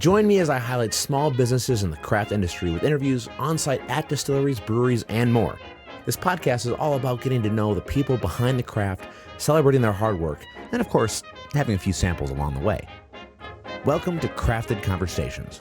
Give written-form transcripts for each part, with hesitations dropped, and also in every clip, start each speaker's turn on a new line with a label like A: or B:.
A: Join me as I highlight small businesses in the craft industry with interviews on-site at distilleries, breweries, and more. This podcast is all about getting to know the people behind the craft, celebrating their hard work, and of course, having a few samples along the way. Welcome to Crafted Conversations.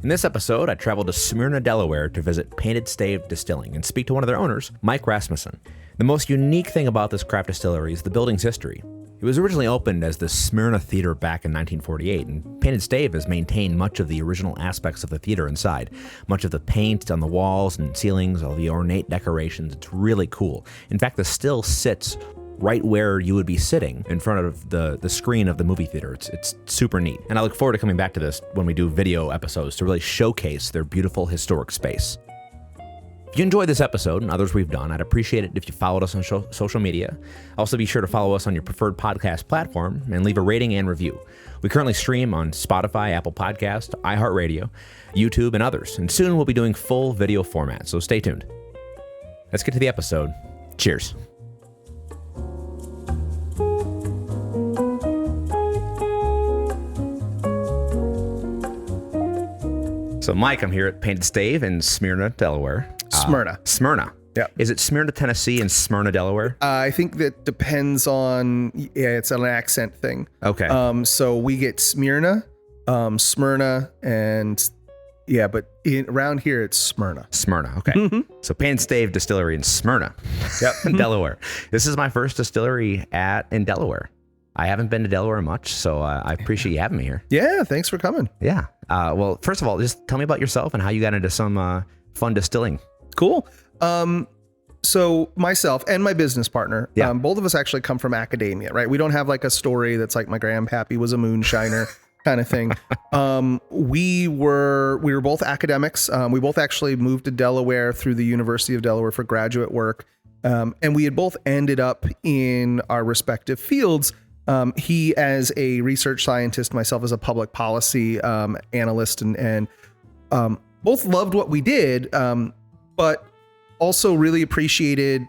A: In this episode, I traveled to Smyrna, Delaware to visit Painted Stave Distilling and speak to one of their owners, Mike Rassmusen. The most unique thing about this craft distillery is the building's history. It was originally opened as the Smyrna Theatre back in 1948, and Painted Stave has maintained much of the original aspects of the theater inside. Much of the paint on the walls and ceilings, all the ornate decorations, it's really cool. In fact, the still sits right where you would be sitting in front of the screen of the movie theater. It's super neat. And I look forward to coming back to this when we do video episodes to really showcase their beautiful historic space. If you enjoyed this episode and others we've done, I'd appreciate it if you followed us on social media. Also, be sure to follow us on your preferred podcast platform and leave a rating and review. We currently stream on Spotify, Apple Podcasts, iHeartRadio, YouTube, and others. And soon we'll be doing full video format, so stay tuned. Let's get to the episode. Cheers. So, Mike, I'm here at Painted Stave in Smyrna, Delaware. Smyrna.
B: Yeah.
A: Is it Smyrna, Tennessee, and Smyrna, Delaware?
B: I think that depends on, it's an accent thing.
A: Okay.
B: So we get Smyrna, Smyrna, and but around here it's Smyrna.
A: Smyrna, okay.
B: Mm-hmm.
A: So Painted Stave Distillery in Smyrna, in Delaware. This is my first distillery in Delaware. I haven't been to Delaware much, so I appreciate you having me here.
B: Yeah, thanks for coming.
A: Yeah. Well, first of all, just tell me about yourself and how you got into some fun distilling.
B: Cool. So myself and my business partner, both of us actually come from academia, right? We don't have like a story that's like my grandpappy was a moonshiner kind of thing. We were both academics. We both actually moved to Delaware through the University of Delaware for graduate work. And we had both ended up in our respective fields. He as a research scientist, myself as a public policy analyst, and both loved what we did, but also really appreciated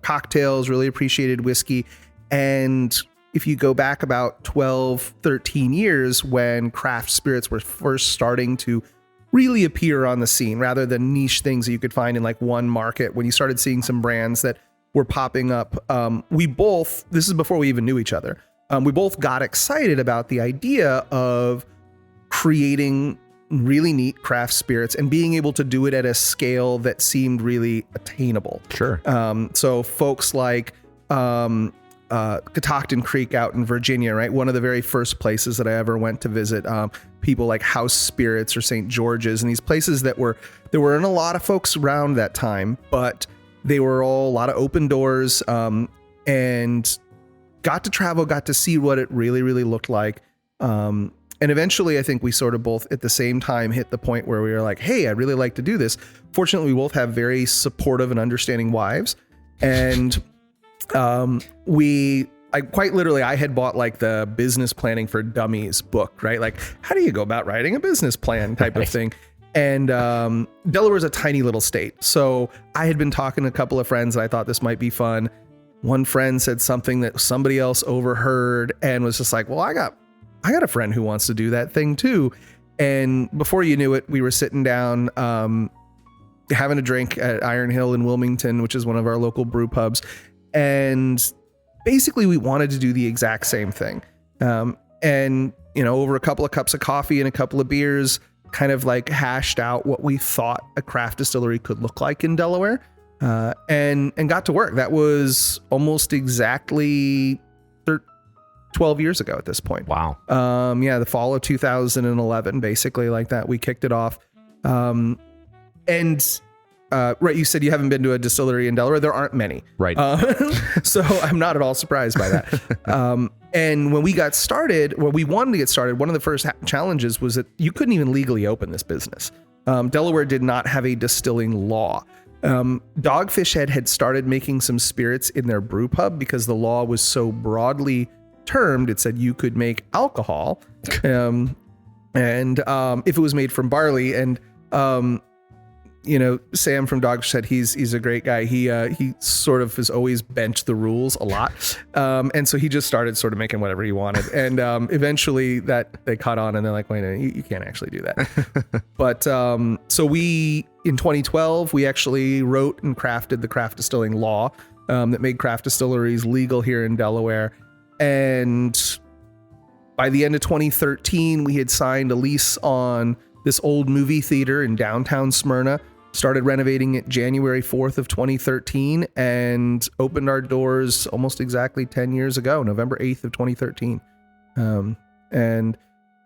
B: cocktails, really appreciated whiskey. And if you go back about 12, 13 years when craft spirits were first starting to really appear on the scene, rather than niche things that you could find in like one market, when you started seeing some brands that were popping up, this is before we even knew each other, we both got excited about the idea of creating really neat craft spirits and being able to do it at a scale that seemed really attainable.
A: Sure.
B: So folks like Catoctin Creek out in Virginia, right? One of the very first places that I ever went to visit, people like House Spirits or St. George's, and these places there weren't a lot of folks around that time, but they were all a lot of open doors, and got to travel, got to see what it really, really looked like. And eventually, I think we sort of both at the same time hit the point where we were like, hey, I'd really like to do this. Fortunately, we both have very supportive and understanding wives. And I had bought like the business planning for dummies book, right? Like, how do you go about writing a business plan type of thing? And Delaware's a tiny little state. So I had been talking to a couple of friends and I thought this might be fun. One friend said something that somebody else overheard and was just like, well, I got a friend who wants to do that thing too. And before you knew it, we were sitting down, having a drink at Iron Hill in Wilmington, which is one of our local brew pubs. And basically we wanted to do the exact same thing. And, over a couple of cups of coffee and a couple of beers, kind of like hashed out what we thought a craft distillery could look like in Delaware, and got to work. That was almost exactly 12 years ago at this point.
A: Wow.
B: The fall of 2011, basically like that, we kicked it off. Right, you said you haven't been to a distillery in Delaware. There aren't many.
A: Right.
B: So I'm not at all surprised by that. And when we got started, we wanted to get started, one of the first challenges was that you couldn't even legally open this business. Delaware did not have a distilling law. Dogfish Head had started making some spirits in their brew pub because the law was so broadly termed. It said you could make alcohol, and if it was made from barley. And Sam from Dogfish said he's a great guy. He sort of has always bent the rules a lot. And so he just started sort of making whatever he wanted. And eventually that they caught on and they're like, wait a minute, you can't actually do that. But so in 2012, we actually wrote and crafted the craft distilling law that made craft distilleries legal here in Delaware. And by the end of 2013, we had signed a lease on this old movie theater in downtown Smyrna, started renovating it January 4th of 2013, and opened our doors almost exactly 10 years ago, November 8th of 2013. And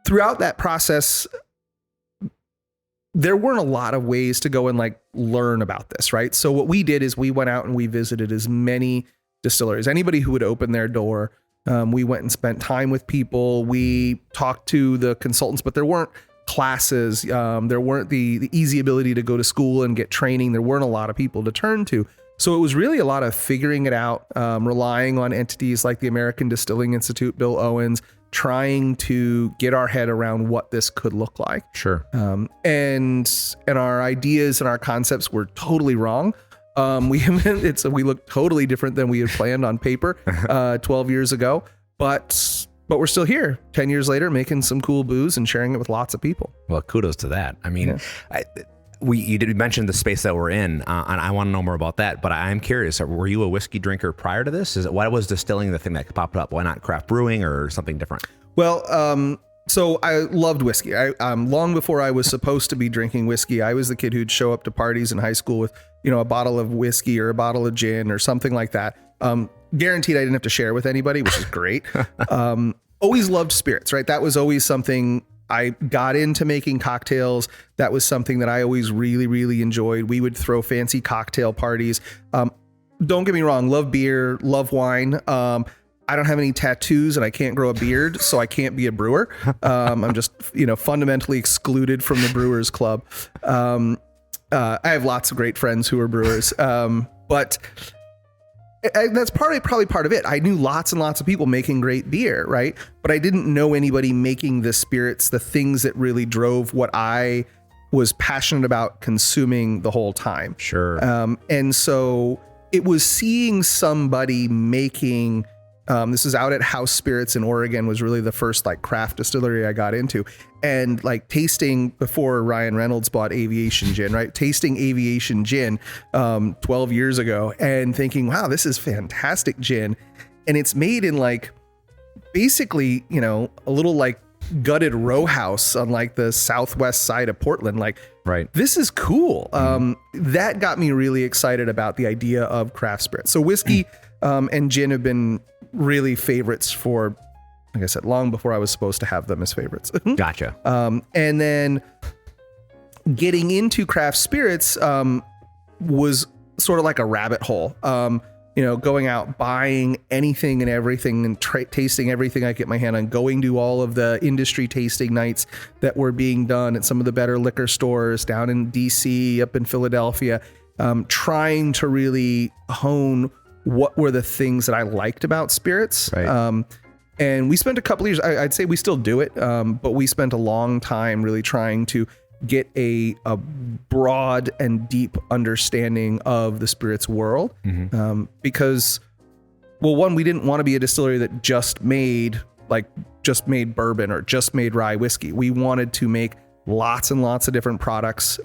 B: throughout that process, there weren't a lot of ways to go and like learn about this, right? So what we did is we went out and we visited as many distilleries, anybody who would open their door. We went and spent time with people. We talked to the consultants, but there weren't classes. There weren't the easy ability to go to school and get training. There weren't a lot of people to turn to. So it was really a lot of figuring it out, relying on entities like the American Distilling Institute, Bill Owens, trying to get our head around what this could look like.
A: Sure.
B: And our ideas and our concepts were totally wrong. We look totally different than we had planned on paper 12 years ago, but we're still here 10 years later, making some cool booze and sharing it with lots of people.
A: Well, kudos to that. I mean, you did mention the space that we're in, and I want to know more about that, but I'm curious, were you a whiskey drinker prior to this? Why was distilling the thing that popped up? Why not craft brewing or something different?
B: Well, so I loved whiskey. Long before I was supposed to be drinking whiskey, I was the kid who'd show up to parties in high school with, a bottle of whiskey or a bottle of gin or something like that. Guaranteed I didn't have to share with anybody, which is great. Always loved spirits, right? That was always something I got into, making cocktails. That was something that I always really, really enjoyed. We would throw fancy cocktail parties. Don't get me wrong, love beer, love wine. I don't have any tattoos and I can't grow a beard, so I can't be a brewer. I'm just, fundamentally excluded from the Brewers Club. I have lots of great friends who are brewers, but that's probably part of it. I knew lots and lots of people making great beer, right? But I didn't know anybody making the spirits, the things that really drove what I was passionate about consuming the whole time.
A: Sure.
B: And so it was seeing somebody making, this is out at House Spirits in Oregon, was really the first like craft distillery I got into, and like tasting, before Ryan Reynolds bought Aviation Gin, right? Tasting Aviation Gin 12 years ago and thinking, wow, this is fantastic gin. And it's made in like basically, a little like gutted row house on like the southwest side of Portland. Like,
A: right.
B: This is cool. That got me really excited about the idea of craft spirits. So whiskey and gin have been really favorites for, like I said, long before I was supposed to have them as favorites.
A: Gotcha.
B: And then getting into craft spirits was sort of like a rabbit hole. Going out, buying anything and everything and tasting everything I get my hand on, going to all of the industry tasting nights that were being done at some of the better liquor stores down in DC, up in Philadelphia, trying to really hone what were the things that I liked about spirits.
A: Right.
B: And we spent a couple of years, I'd say we still do it, but we spent a long time really trying to get a broad and deep understanding of the spirits world. Because, well, one, we didn't want to be a distillery that just made bourbon or just made rye whiskey. We wanted to make lots and lots of different products,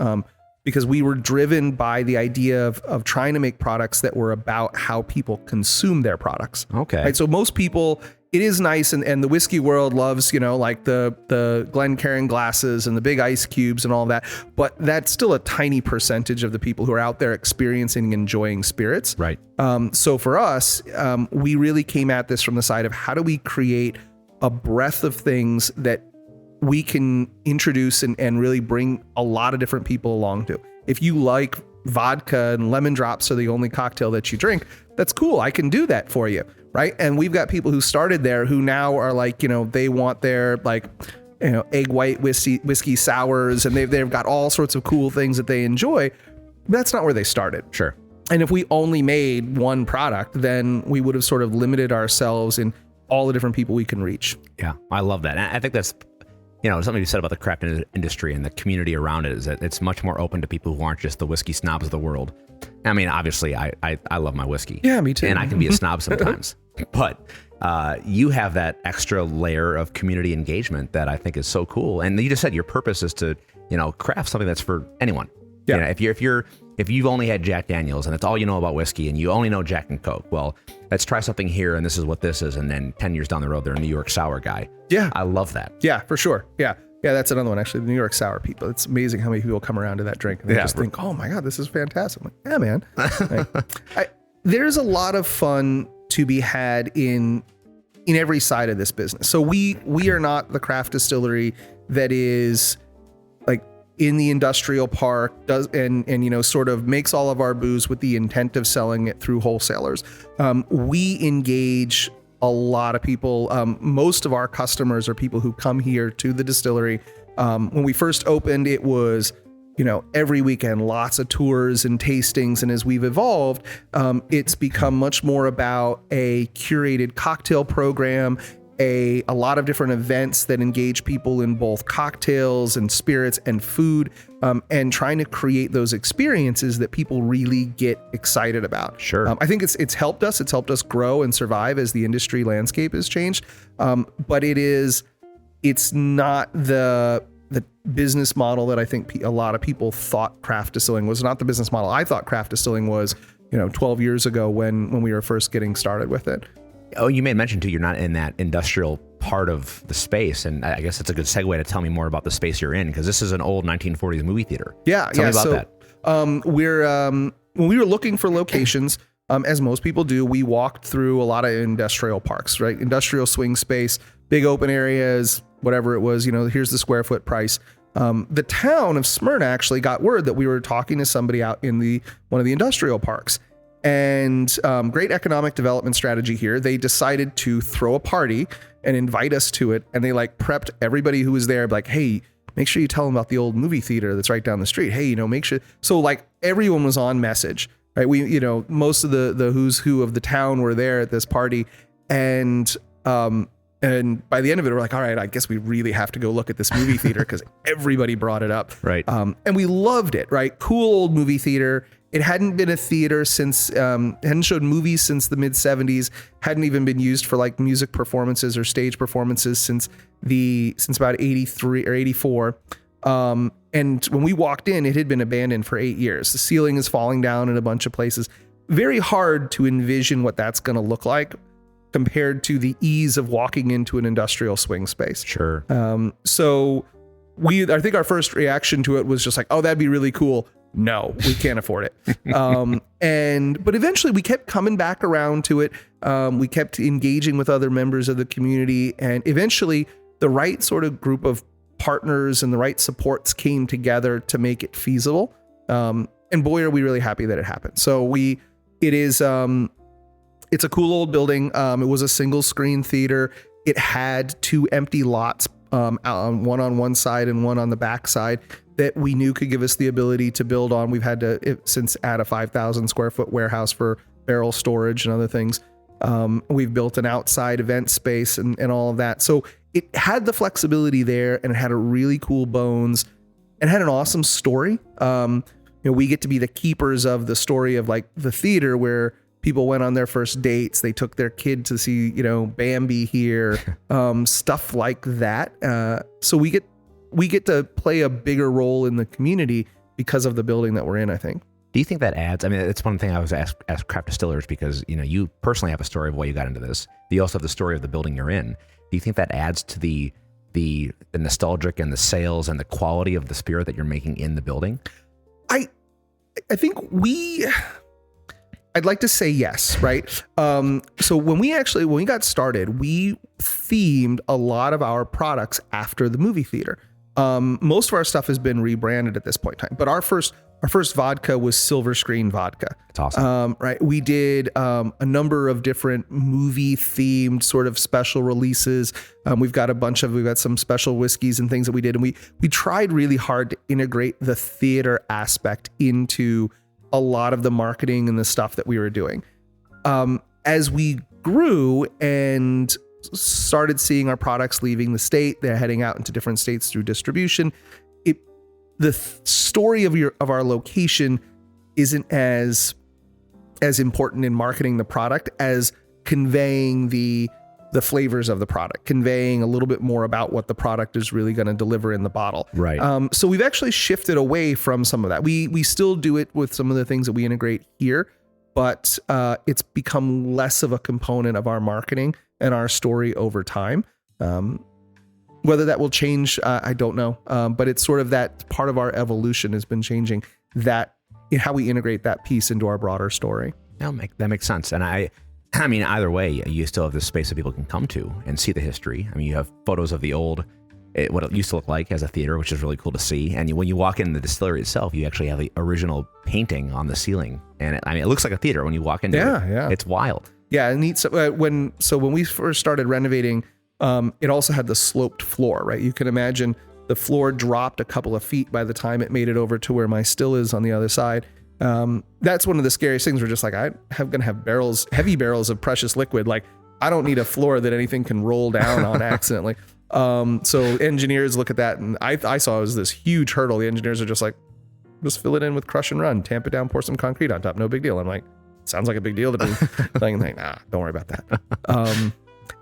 B: because we were driven by the idea of trying to make products that were about how people consume their products.
A: Okay.
B: Right. So most people, it is nice, and the whiskey world loves, like the Glencairn glasses and the big ice cubes and all that, but that's still a tiny percentage of the people who are out there experiencing and enjoying spirits.
A: Right.
B: So for us, we really came at this from the side of how do we create a breadth of things that we can introduce and really bring a lot of different people along to. If you like vodka and lemon drops are the only cocktail that you drink, that's cool. I can do that for you. Right. And we've got people who started there who now are like, they want their egg white whiskey sours, and they've got all sorts of cool things that they enjoy. That's not where they started.
A: Sure.
B: And if we only made one product, then we would have sort of limited ourselves in all the different people we can reach.
A: Yeah, I love that. And I think that's something you said about the craft industry and the community around it is that it's much more open to people who aren't just the whiskey snobs of the world. I mean, obviously, I love my whiskey.
B: Yeah, me too.
A: And I can be a snob sometimes. But you have that extra layer of community engagement that I think is so cool. And you just said your purpose is to, craft something that's for anyone.
B: Yeah.
A: If you've only had Jack Daniels and it's all you know about whiskey and you only know Jack and Coke, well, let's try something here and this is what this is. And then 10 years down the road, they're a New York sour guy.
B: Yeah.
A: I love that.
B: Yeah, for sure. Yeah. Yeah, that's another one, actually. The New York sour people. It's amazing how many people come around to that drink and they just think, oh my God, this is fantastic. I'm like, yeah, man. There's a lot of fun to be had in every side of this business. So we are not the craft distillery that is like in the industrial park and sort of makes all of our booze with the intent of selling it through wholesalers. We engage a lot of people. Most of our customers are people who come here to the distillery. When we first opened, it was every weekend, lots of tours and tastings. And as we've evolved, it's become much more about a curated cocktail program, a lot of different events that engage people in both cocktails and spirits and food, and trying to create those experiences that people really get excited about.
A: Sure.
B: I think it's helped us. It's helped us grow and survive as the industry landscape has changed. But it's not the business model that I think a lot of people thought craft distilling was. Not the business model I thought craft distilling was, 12 years ago when we were first getting started with it.
A: Oh, you made mention too, you're not in that industrial part of the space. And I guess it's a good segue to tell me more about the space you're in, because this is an old 1940s movie theater.
B: Yeah.
A: Tell me about that.
B: When we were looking for locations, as most people do, we walked through a lot of industrial parks, right? Industrial swing space, big open areas, whatever it was, here's the square foot price. The town of Smyrna actually got word that we were talking to somebody out in one of the industrial parks. And great economic development strategy here. They decided to throw a party and invite us to it. And they prepped everybody who was there, hey, make sure you tell them about the old movie theater that's right down the street. Hey, make sure. So everyone was on message, right? We, most of the who's who of the town were there at this party. And by the end of it, we're like, all right, I guess we really have to go look at this movie theater because everybody brought it up.
A: Right.
B: And we loved it, right? Cool old movie theater. It hadn't been a theater since, hadn't showed movies since the mid 70s, hadn't even been used for music performances or stage performances since about 83 or 84. And when we walked in, it had been abandoned for 8 years. The ceiling is falling down in a bunch of places. Very hard to envision what that's going to look like compared to the ease of walking into an industrial swing space.
A: Sure.
B: So I think our first reaction to it was just oh, that'd be really cool. No, we can't afford it. But eventually we kept coming back around to it. We kept engaging with other members of the community, and eventually the right sort of group of partners and the right supports came together to make it feasible. And boy, are we really happy that it happened. So it's a cool old building. It was a single screen theater. It had 2 empty lots, one on one side and one on the back side, that we knew could give us the ability to build on. We've had to since add a 5,000 square foot warehouse for barrel storage and other things. We've built an outside event space and all of that. So it had the flexibility there, and it had a really cool bones and had an awesome story. We get to be the keepers of the story of the theater where people went on their first dates. They took their kid to see, Bambi here, stuff like that. So we get to play a bigger role in the community because of the building that we're in, I think.
A: Do you think that adds? I mean, it's one thing I was asked craft distillers because, you personally have a story of why you got into this. You also have the story of the building you're in. Do you think that adds to the nostalgic and the sales and the quality of the spirit that you're making in the building?
B: I think I'd like to say yes, right? So when we got started, we themed a lot of our products after the movie theater. Most of our stuff has been rebranded at this point in time, but our first vodka was Silver Screen vodka.
A: That's awesome.
B: Right. We did a number of different movie themed sort of special releases. We've got some special whiskeys and things that we did. And we tried really hard to integrate the theater aspect into a lot of the marketing and the stuff that we were doing. As we grew and started seeing our products leaving the state. They're heading out into different states through distribution. The story of our location isn't as important in marketing the product as conveying the flavors of the product, conveying a little bit more about what the product is really going to deliver in the bottle.
A: Right.
B: So we've actually shifted away from some of that. We still do it with some of the things that we integrate here, but it's become less of a component of our marketing and our story over time. Whether that will change, I don't know. But it's sort of that part of our evolution has been changing, that in how we integrate that piece into our broader story.
A: That makes sense. And I mean, either way, you still have this space that people can come to and see the history. I mean, you have photos of the old, what it used to look like as a theater, which is really cool to see. And when you walk in the distillery itself, you actually have the original painting on the ceiling. And it looks like a theater when you walk into it. Yeah. It's wild.
B: Yeah. And neat. So when we first started renovating, it also had the sloped floor, right? You can imagine the floor dropped a couple of feet by the time it made it over to where my still is on the other side. That's one of the scariest things. We're just like, I'm going to have heavy barrels of precious liquid. Like, I don't need a floor that anything can roll down on accidentally. So engineers look at that, and I saw it was this huge hurdle. The engineers are just like, just fill it in with crush and run, tamp it down, pour some concrete on top. No big deal. I'm like, sounds like a big deal to me. Like, nah, don't worry about that.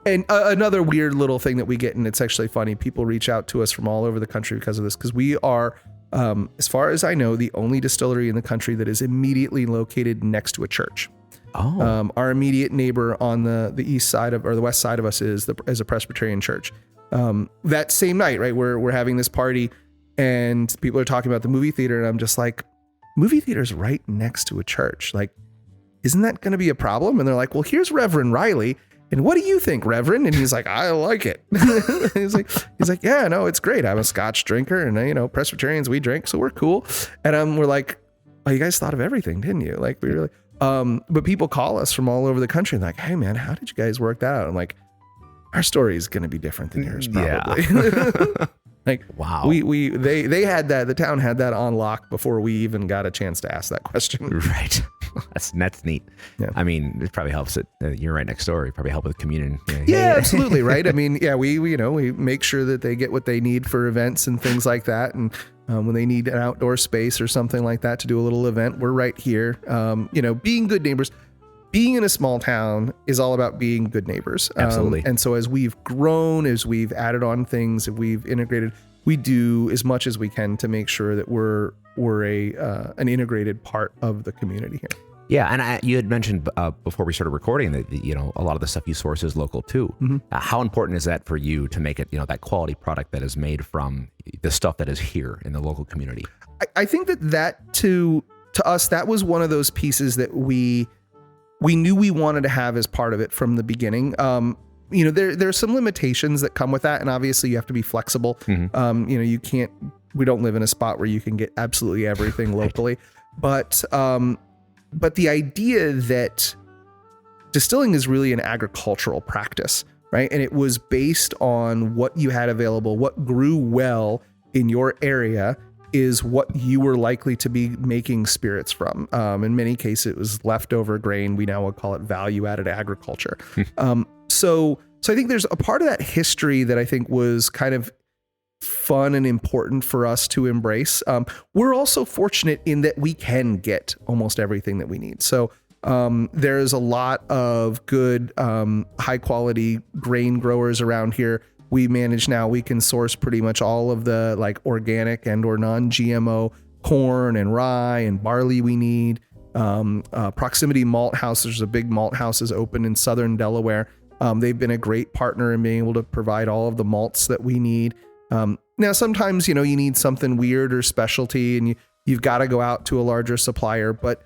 B: And another weird little thing that we get, and it's actually funny, people reach out to us from all over the country because of this, because we are, as far as I know, the only distillery in the country that is immediately located next to a church.
A: Oh.
B: Our immediate neighbor on the east side of, or the west side of us is a Presbyterian church. That same night, right, we're having this party and people are talking about the movie theater, and I'm just like, movie theater's right next to a church. Like, isn't that going to be a problem? And they're like, well, here's Reverend Riley. And what do you think, Reverend? And he's like, I like it. he's like, yeah, no, it's great. I'm a Scotch drinker, and Presbyterians, we drink, so we're cool. And we're like, oh, you guys thought of everything, didn't you? Like, we really. But people call us from all over the country and like, hey man, how did you guys work that out? I'm like, our story is going to be different than yours, probably. Yeah. Like, wow. They had that. The town had that on lock before we even got a chance to ask that question.
A: Right. That's neat. Yeah. I mean, it probably helps that you're right next door. It probably help with the community.
B: Yeah, absolutely. Right. I mean, yeah, we make sure that they get what they need for events and things like that. And when they need an outdoor space or something like that to do a little event, we're right here. Being good neighbors. Being in a small town is all about being good neighbors.
A: Absolutely.
B: And so as we've grown, as we've added on things, if we've integrated, we do as much as we can to make sure that we're an integrated part of the community here.
A: Yeah, and you had mentioned before we started recording that a lot of the stuff you source is local too. Mm-hmm. How important is that for you to make it that quality product that is made from the stuff that is here in the local community?
B: I think that to us, that was one of those pieces that we knew we wanted to have as part of it from the beginning. There's some limitations that come with that, and obviously you have to be flexible. Mm-hmm. We don't live in a spot where you can get absolutely everything locally, but the idea that distilling is really an agricultural practice, right? And it was based on what you had available, what grew well in your area is what you were likely to be making spirits from. In many cases, it was leftover grain. We now would call it value-added agriculture. So I think there's a part of that history that I think was kind of fun and important for us to embrace. We're also fortunate in that we can get almost everything that we need. So there's a lot of good, high quality grain growers around here. We can source pretty much all of the organic and or non-GMO corn and rye and barley we need. Proximity Malt House, there's a big malt house is open in southern Delaware. They've been a great partner in being able to provide all of the malts that we need. Now, sometimes, you need something weird or specialty and you've got to go out to a larger supplier, but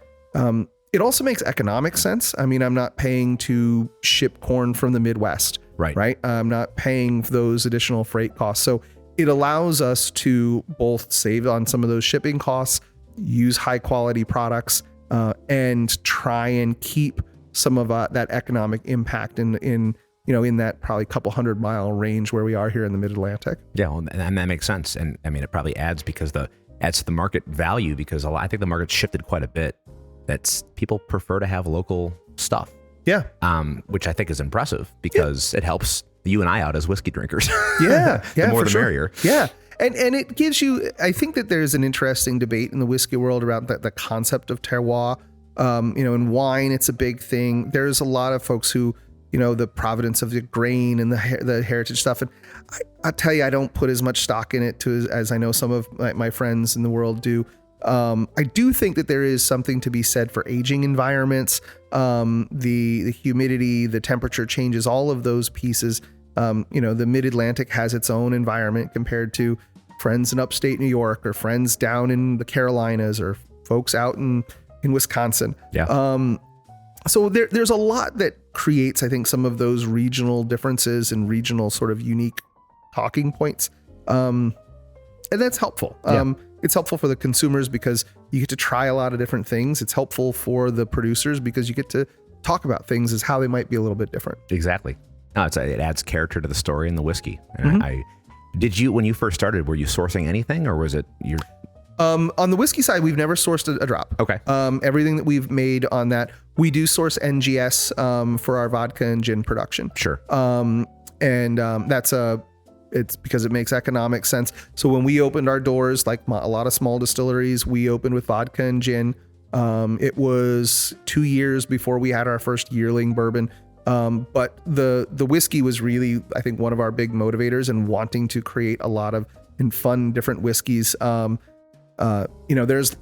B: it also makes economic sense. I mean, I'm not paying to ship corn from the Midwest. Right. I'm not paying those additional freight costs. So it allows us to both save on some of those shipping costs, use high quality products, and try and keep some of that economic impact in that probably couple 100-mile range where we are here in the Mid-Atlantic.
A: Yeah, well, and that makes sense. And I mean, it probably adds to the market value because I think the market's shifted quite a bit. That's people prefer to have local stuff.
B: Yeah.
A: Which I think is impressive because it helps you and I out as whiskey drinkers.
B: Yeah.
A: The more
B: for
A: the
B: sure.
A: merrier.
B: Yeah. And it gives you, I think that there's an interesting debate in the whiskey world around the concept of terroir. In wine, it's a big thing. There's a lot of folks who, the provenance of the grain and the heritage stuff. And I tell you, I don't put as much stock in it as I know some of my friends in the world do. I do think that there is something to be said for aging environments, the humidity, the temperature changes, all of those pieces. The Mid-Atlantic has its own environment compared to friends in upstate New York or friends down in the Carolinas or folks out in Wisconsin.
A: Yeah.
B: So there's a lot that creates, I think, some of those regional differences and regional sort of unique talking points. And that's helpful. It's helpful for the consumers because you get to try a lot of different things. It's helpful for the producers because you get to talk about things as how they might be a little bit different.
A: Exactly. No, it adds character to the story and the whiskey. And did you, when you first started, were you sourcing anything or was it your...
B: On the whiskey side, we've never sourced a drop.
A: Okay.
B: Everything that we've made on that, we do source NGS for our vodka and gin production.
A: Sure.
B: It's because it makes economic sense. So when we opened our doors, like a lot of small distilleries, we opened with vodka and gin. It was 2 years before we had our first yearling bourbon. But the whiskey was really, I think, one of our big motivators in wanting to create a lot of and fun different whiskeys. There's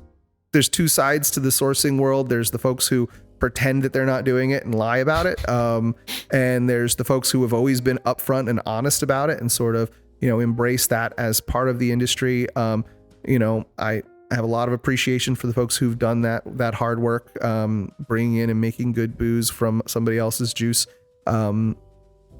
B: two sides to the sourcing world. There's the folks who pretend that they're not doing it and lie about it. And there's the folks who have always been upfront and honest about it and sort of, embrace that as part of the industry. I have a lot of appreciation for the folks who've done that hard work, bringing in and making good booze from somebody else's juice. But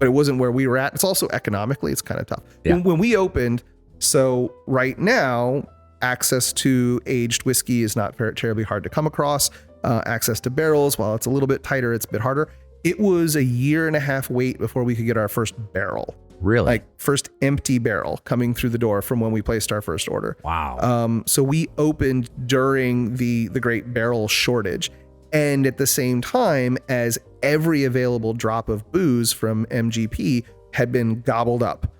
B: it wasn't where we were at. It's also economically, it's kind of tough.
A: Yeah.
B: When we opened, so right now, access to aged whiskey is not terribly hard to come across. Access to barrels, while it's a little bit tighter, it's a bit harder. It was a 1.5 year wait before we could get our first barrel.
A: Really?
B: Like first empty barrel coming through the door from when we placed our first order.
A: Wow.
B: So we opened during the great barrel shortage. And at the same time as every available drop of booze from MGP had been gobbled up.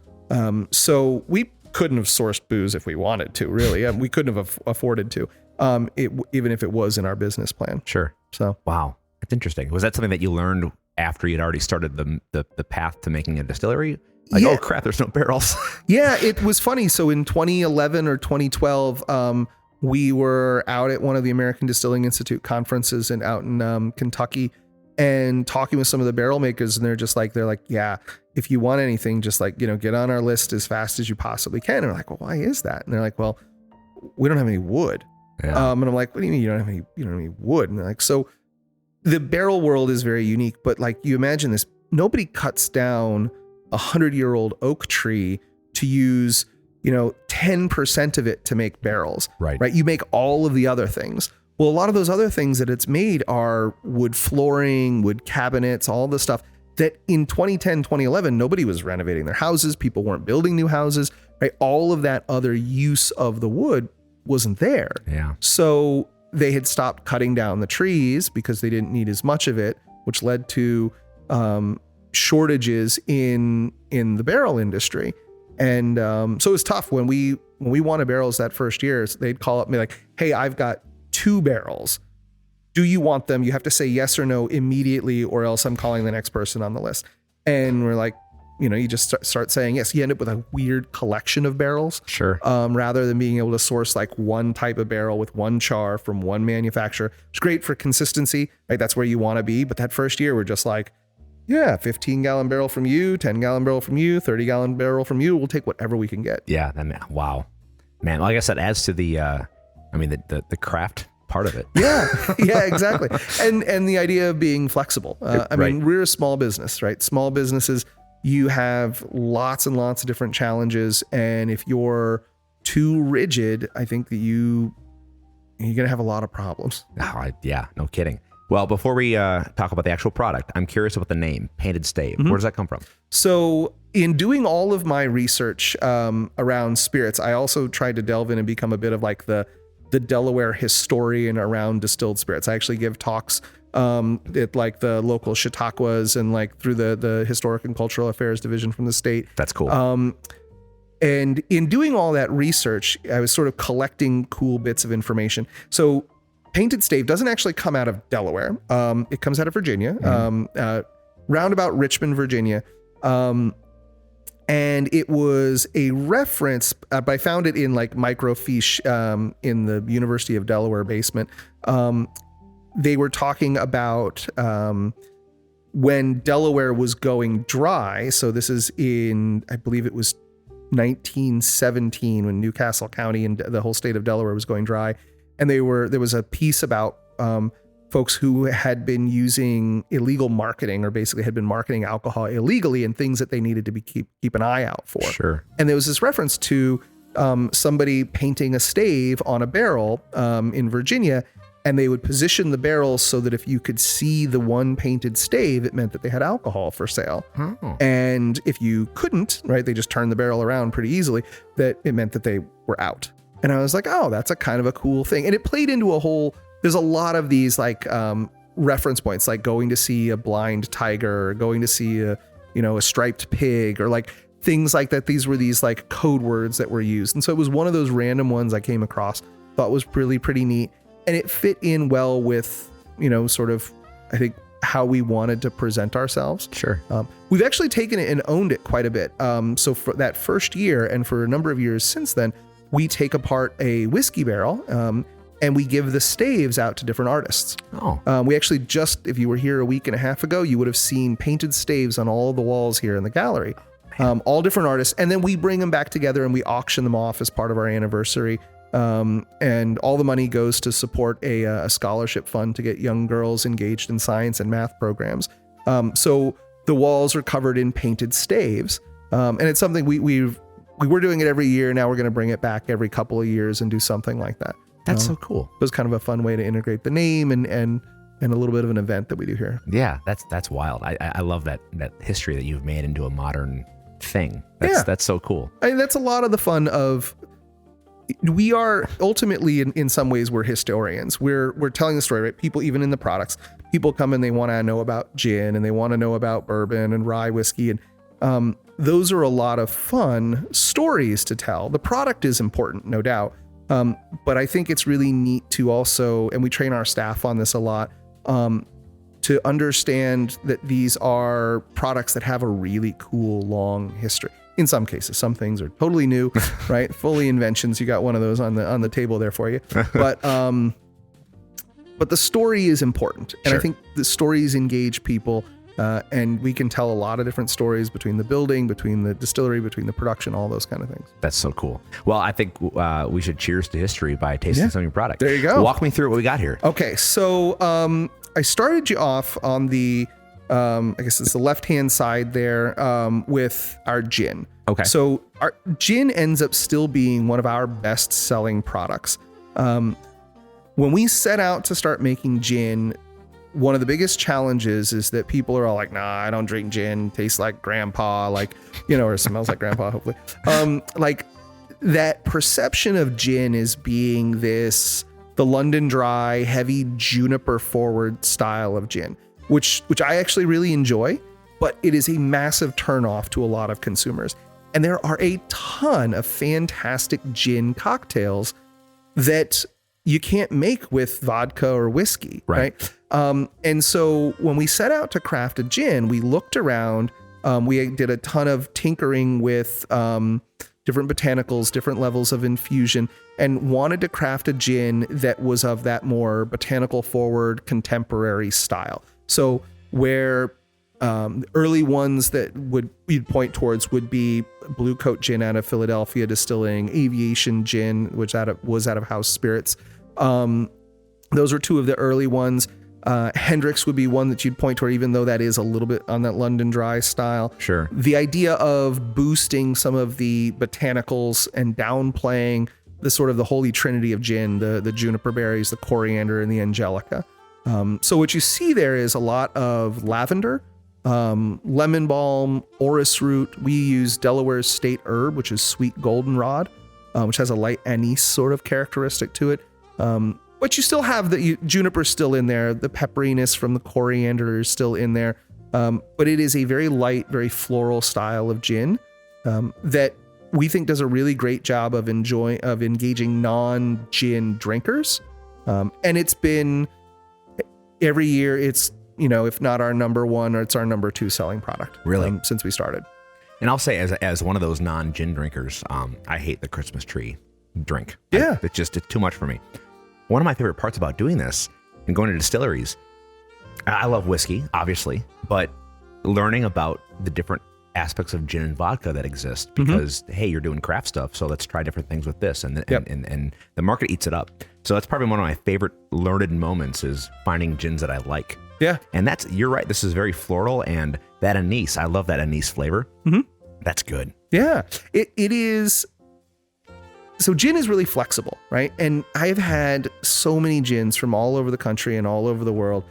B: So we couldn't have sourced booze if we wanted to, really. We couldn't have afforded to, even if it was in our business plan.
A: Sure.
B: So,
A: wow. That's interesting. Was that something that you learned after you'd already started the path to making a distillery? Like,
B: yeah.
A: Oh crap, there's no barrels.
B: Yeah, it was funny. So in 2011 or 2012, we were out at one of the American Distilling Institute conferences out in Kentucky and talking with some of the barrel makers. And they're like, yeah, if you want anything, just like, get on our list as fast as you possibly can. And we're like, well, why is that? And they're like, well, we don't have any wood.
A: Yeah.
B: And I'm like, what do you mean you don't have any wood? And they're like, so the barrel world is very unique, but like you imagine this, nobody cuts down 100-year-old oak tree to use, 10% of it to make barrels.
A: Right.
B: You make all of the other things. Well, a lot of those other things that it's made are wood flooring, wood cabinets, all the stuff that in 2010, 2011, nobody was renovating their houses. People weren't building new houses, right? All of that other use of the wood wasn't there.
A: Yeah.
B: So they had stopped cutting down the trees because they didn't need as much of it, which led to shortages in the barrel industry. And so it was tough when we wanted barrels that first year. They'd call up me like, hey, I've got 2 barrels. Do you want them? You have to say yes or no immediately, or else I'm calling the next person on the list. And we're like, you just start saying yes. You end up with a weird collection of barrels.
A: Sure.
B: Rather than being able to source like one type of barrel with one char from one manufacturer. It's great for consistency. Right? That's where you want to be. But that first year, we're just like, yeah, 15-gallon barrel from you, 10-gallon barrel from you, 30-gallon barrel from you. We'll take whatever we can get.
A: Yeah. Wow. Man, like I said, adds to the craft part of it.
B: Yeah, exactly. And the idea of being flexible. I mean, we're a small business, right? Small businesses, you have lots and lots of different challenges. And if you're too rigid, I think that you're going to have a lot of problems.
A: Oh, yeah, no kidding. Well, before we talk about the actual product, I'm curious about the name, Painted Stave. Mm-hmm. Where does that come from?
B: So in doing all of my research around spirits, I also tried to delve in and become a bit of like the Delaware historian around distilled spirits. I actually give talks at like the local Chautauquas and like through the Historic and Cultural Affairs Division from the state.
A: That's cool.
B: And in doing all that research, I was sort of collecting cool bits of information. So Painted Stave doesn't actually come out of Delaware. It comes out of Virginia, roundabout Richmond, Virginia. And it was a reference, but I found it in like microfiche in the University of Delaware basement. They were talking about when Delaware was going dry. So this is in, I believe it was 1917 when Newcastle County and the whole state of Delaware was going dry. And there was a piece about folks who had been using illegal marketing, or basically had been marketing alcohol illegally, and things that they needed to keep an eye out for.
A: Sure.
B: And there was this reference to somebody painting a stave on a barrel in Virginia, and they would position the barrels so that if you could see the one painted stave, it meant that they had alcohol for sale.
A: Oh.
B: And if you couldn't, right, they just turned the barrel around pretty easily, that it meant that they were out. And I was like, oh, that's a kind of a cool thing. And it played into a whole, there's a lot of these like reference points, like going to see a blind tiger, or going to see a striped pig, or like things like that. These were these like code words that were used. And so it was one of those random ones I came across, thought was really pretty neat. And it fit in well with, sort of, I think, how we wanted to present ourselves.
A: Sure.
B: We've actually taken it and owned it quite a bit. So for that first year, and for a number of years since then, we take apart a whiskey barrel and we give the staves out to different artists.
A: Oh.
B: We actually just, if you were here a week and a half ago, you would have seen painted staves on all of the walls here in the gallery. All different artists. And then we bring them back together and we auction them off as part of our anniversary. And all the money goes to support a scholarship fund to get young girls engaged in science and math programs. So the walls are covered in painted staves. And it's something we were doing it every year. Now we're going to bring it back every couple of years and do something like that.
A: That's so cool.
B: It was kind of a fun way to integrate the name and a little bit of an event that we do here.
A: Yeah, that's wild. I love that history that you've made into a modern thing. That's so cool.
B: I mean, that's a lot of the fun of. We are ultimately, in some ways, we're historians. We're telling the story, right? People, even in the products, people come and they want to know about gin and they want to know about bourbon and rye whiskey. And those are a lot of fun stories to tell. The product is important, no doubt. But I think it's really neat to also, and we train our staff on this a lot, to understand that these are products that have a really cool, long history. In some cases, some things are totally new, right? Fully inventions. You got one of those on the table there for you. But the story is important. And
A: Sure.
B: I think the stories engage people. And we can tell a lot of different stories between the building, between the distillery, between the production, all those kind of things.
A: That's so cool. Well, I think we should cheers to history by tasting some of your product.
B: There you go.
A: Walk me through what we got here.
B: Okay, so I started you off on the, I guess it's the left-hand side there, with our gin.
A: Okay.
B: So our gin ends up still being one of our best-selling products. When we set out to start making gin, one of the biggest challenges is that people are all like, nah, I don't drink gin. Tastes like grandpa, like, or smells like grandpa, hopefully. Like that perception of gin as being the London Dry, heavy juniper forward style of gin, which I actually really enjoy, but it is a massive turnoff to a lot of consumers. And there are a ton of fantastic gin cocktails that you can't make with vodka or whiskey, right? And so when we set out to craft a gin, we looked around, we did a ton of tinkering with different botanicals, different levels of infusion, and wanted to craft a gin that was of that more botanical forward contemporary style. So where early ones that we'd point towards would be Blue Coat Gin out of Philadelphia Distilling, Aviation Gin, which was out of House Spirits. Those are two of the early ones. Hendrix would be one that you'd point toward, even though that is a little bit on that London Dry style.
A: Sure.
B: The idea of boosting some of the botanicals and downplaying the sort of the holy trinity of gin, the juniper berries, the coriander, and the angelica. So what you see there is a lot of lavender, lemon balm, orris root. We use Delaware's state herb, which is sweet goldenrod, which has a light anise sort of characteristic to it. But you still have the juniper still in there. The pepperiness from the coriander is still in there. But it is a very light, very floral style of gin that we think does a really great job of engaging non-gin drinkers. And it's been every year, it's, if not our number one, or it's our number two selling product.
A: Really?
B: Since we started.
A: And I'll say, as one of those non-gin drinkers, I hate the Christmas tree drink.
B: Yeah.
A: It's too much for me. One of my favorite parts about doing this and going to distilleries, I love whiskey, obviously, but learning about the different aspects of gin and vodka that exist because, hey, you're doing craft stuff, so let's try different things with this. And the market eats it up. So that's probably one of my favorite learned moments is finding gins that I like.
B: Yeah.
A: And you're right, this is very floral, and that anise, I love that anise flavor. That's good.
B: Yeah, it is. So gin is really flexible, right? And I've had so many gins from all over the country and all over the world.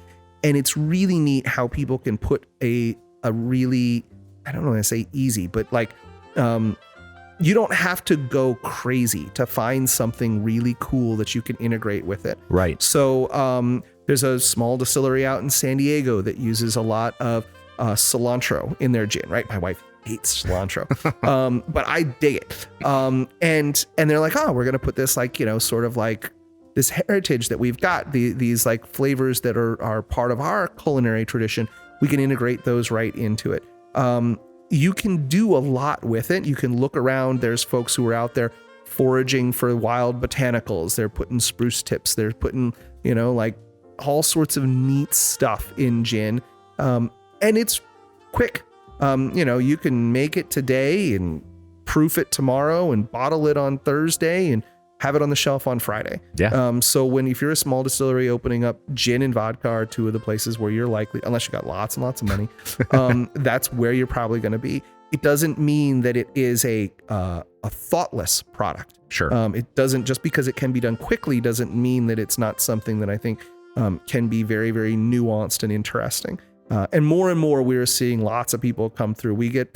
B: And it's really neat how people can put a really, I don't want to say easy, but like, you don't have to go crazy to find something really cool that you can integrate with it.
A: Right.
B: So there's a small distillery out in San Diego that uses a lot of cilantro in their gin, right? My wife hates cilantro, but I dig it. And they're like, oh, we're going to put this like, sort of like this heritage that we've got, these like flavors that are part of our culinary tradition. We can integrate those right into it. You can do a lot with it. You can look around. There's folks who are out there foraging for wild botanicals. They're putting spruce tips. They're putting, like all sorts of neat stuff in gin. And it's quick. You can make it today and proof it tomorrow and bottle it on Thursday and have it on the shelf on Friday.
A: Yeah.
B: So if you're a small distillery opening up, gin and vodka are two of the places where you're likely, unless you got lots and lots of money, that's where you're probably going to be. It doesn't mean that it is a thoughtless product.
A: Sure.
B: It doesn't, just because it can be done quickly doesn't mean that it's not something that I think can be very, very nuanced and interesting. And more we're seeing lots of people come through. We get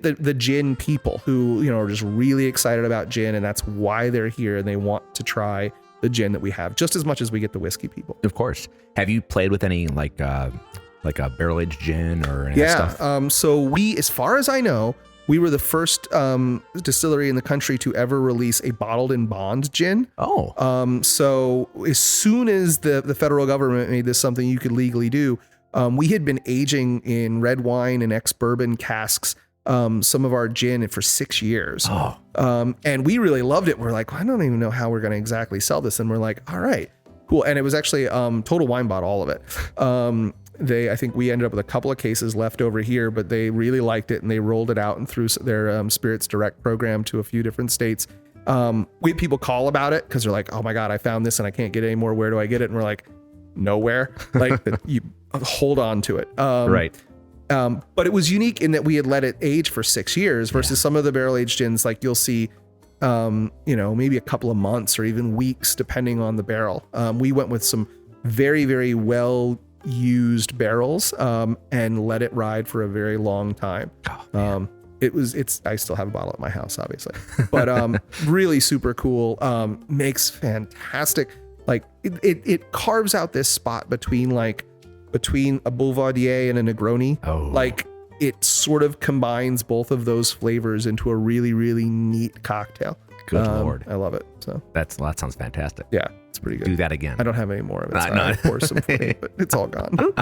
B: the gin people who, are just really excited about gin, and that's why they're here and they want to try the gin that we have just as much as we get the whiskey people.
A: Of course. Have you played with any like a barrel aged gin or any of that stuff?
B: So we, as far as I know, we were the first distillery in the country to ever release a bottled in bond gin.
A: Oh.
B: So as soon as the federal government made this something you could legally do, we had been aging in red wine and ex-bourbon casks some of our gin for 6 years.
A: Oh.
B: And we really loved it. We're like, I don't even know how we're going to exactly sell this. And we're like, all right, cool. And it was actually Total Wine bought all of it. I think we ended up with a couple of cases left over here, but they really liked it and they rolled it out and through their Spirits Direct program to a few different states. We had people call about it because they're like, oh my God, I found this and I can't get it anymore. Where do I get it? And we're like, nowhere. Like you hold on to it.
A: Right.
B: But it was unique in that we had let it age for 6 years versus some of the barrel aged gins. Like you'll see, maybe a couple of months or even weeks, depending on the barrel. We went with some very, very well used barrels, and let it ride for a very long time. Oh, I still have a bottle at my house, obviously, but, really super cool. Makes fantastic. Like it carves out this spot between a Boulevardier and a Negroni.
A: Oh.
B: Like it sort of combines both of those flavors into a really, really neat cocktail.
A: Good Lord.
B: I love it. So
A: that sounds fantastic.
B: Yeah, it's pretty good.
A: Do that again.
B: I don't have any more of it. So I pour some for you, but it's all gone.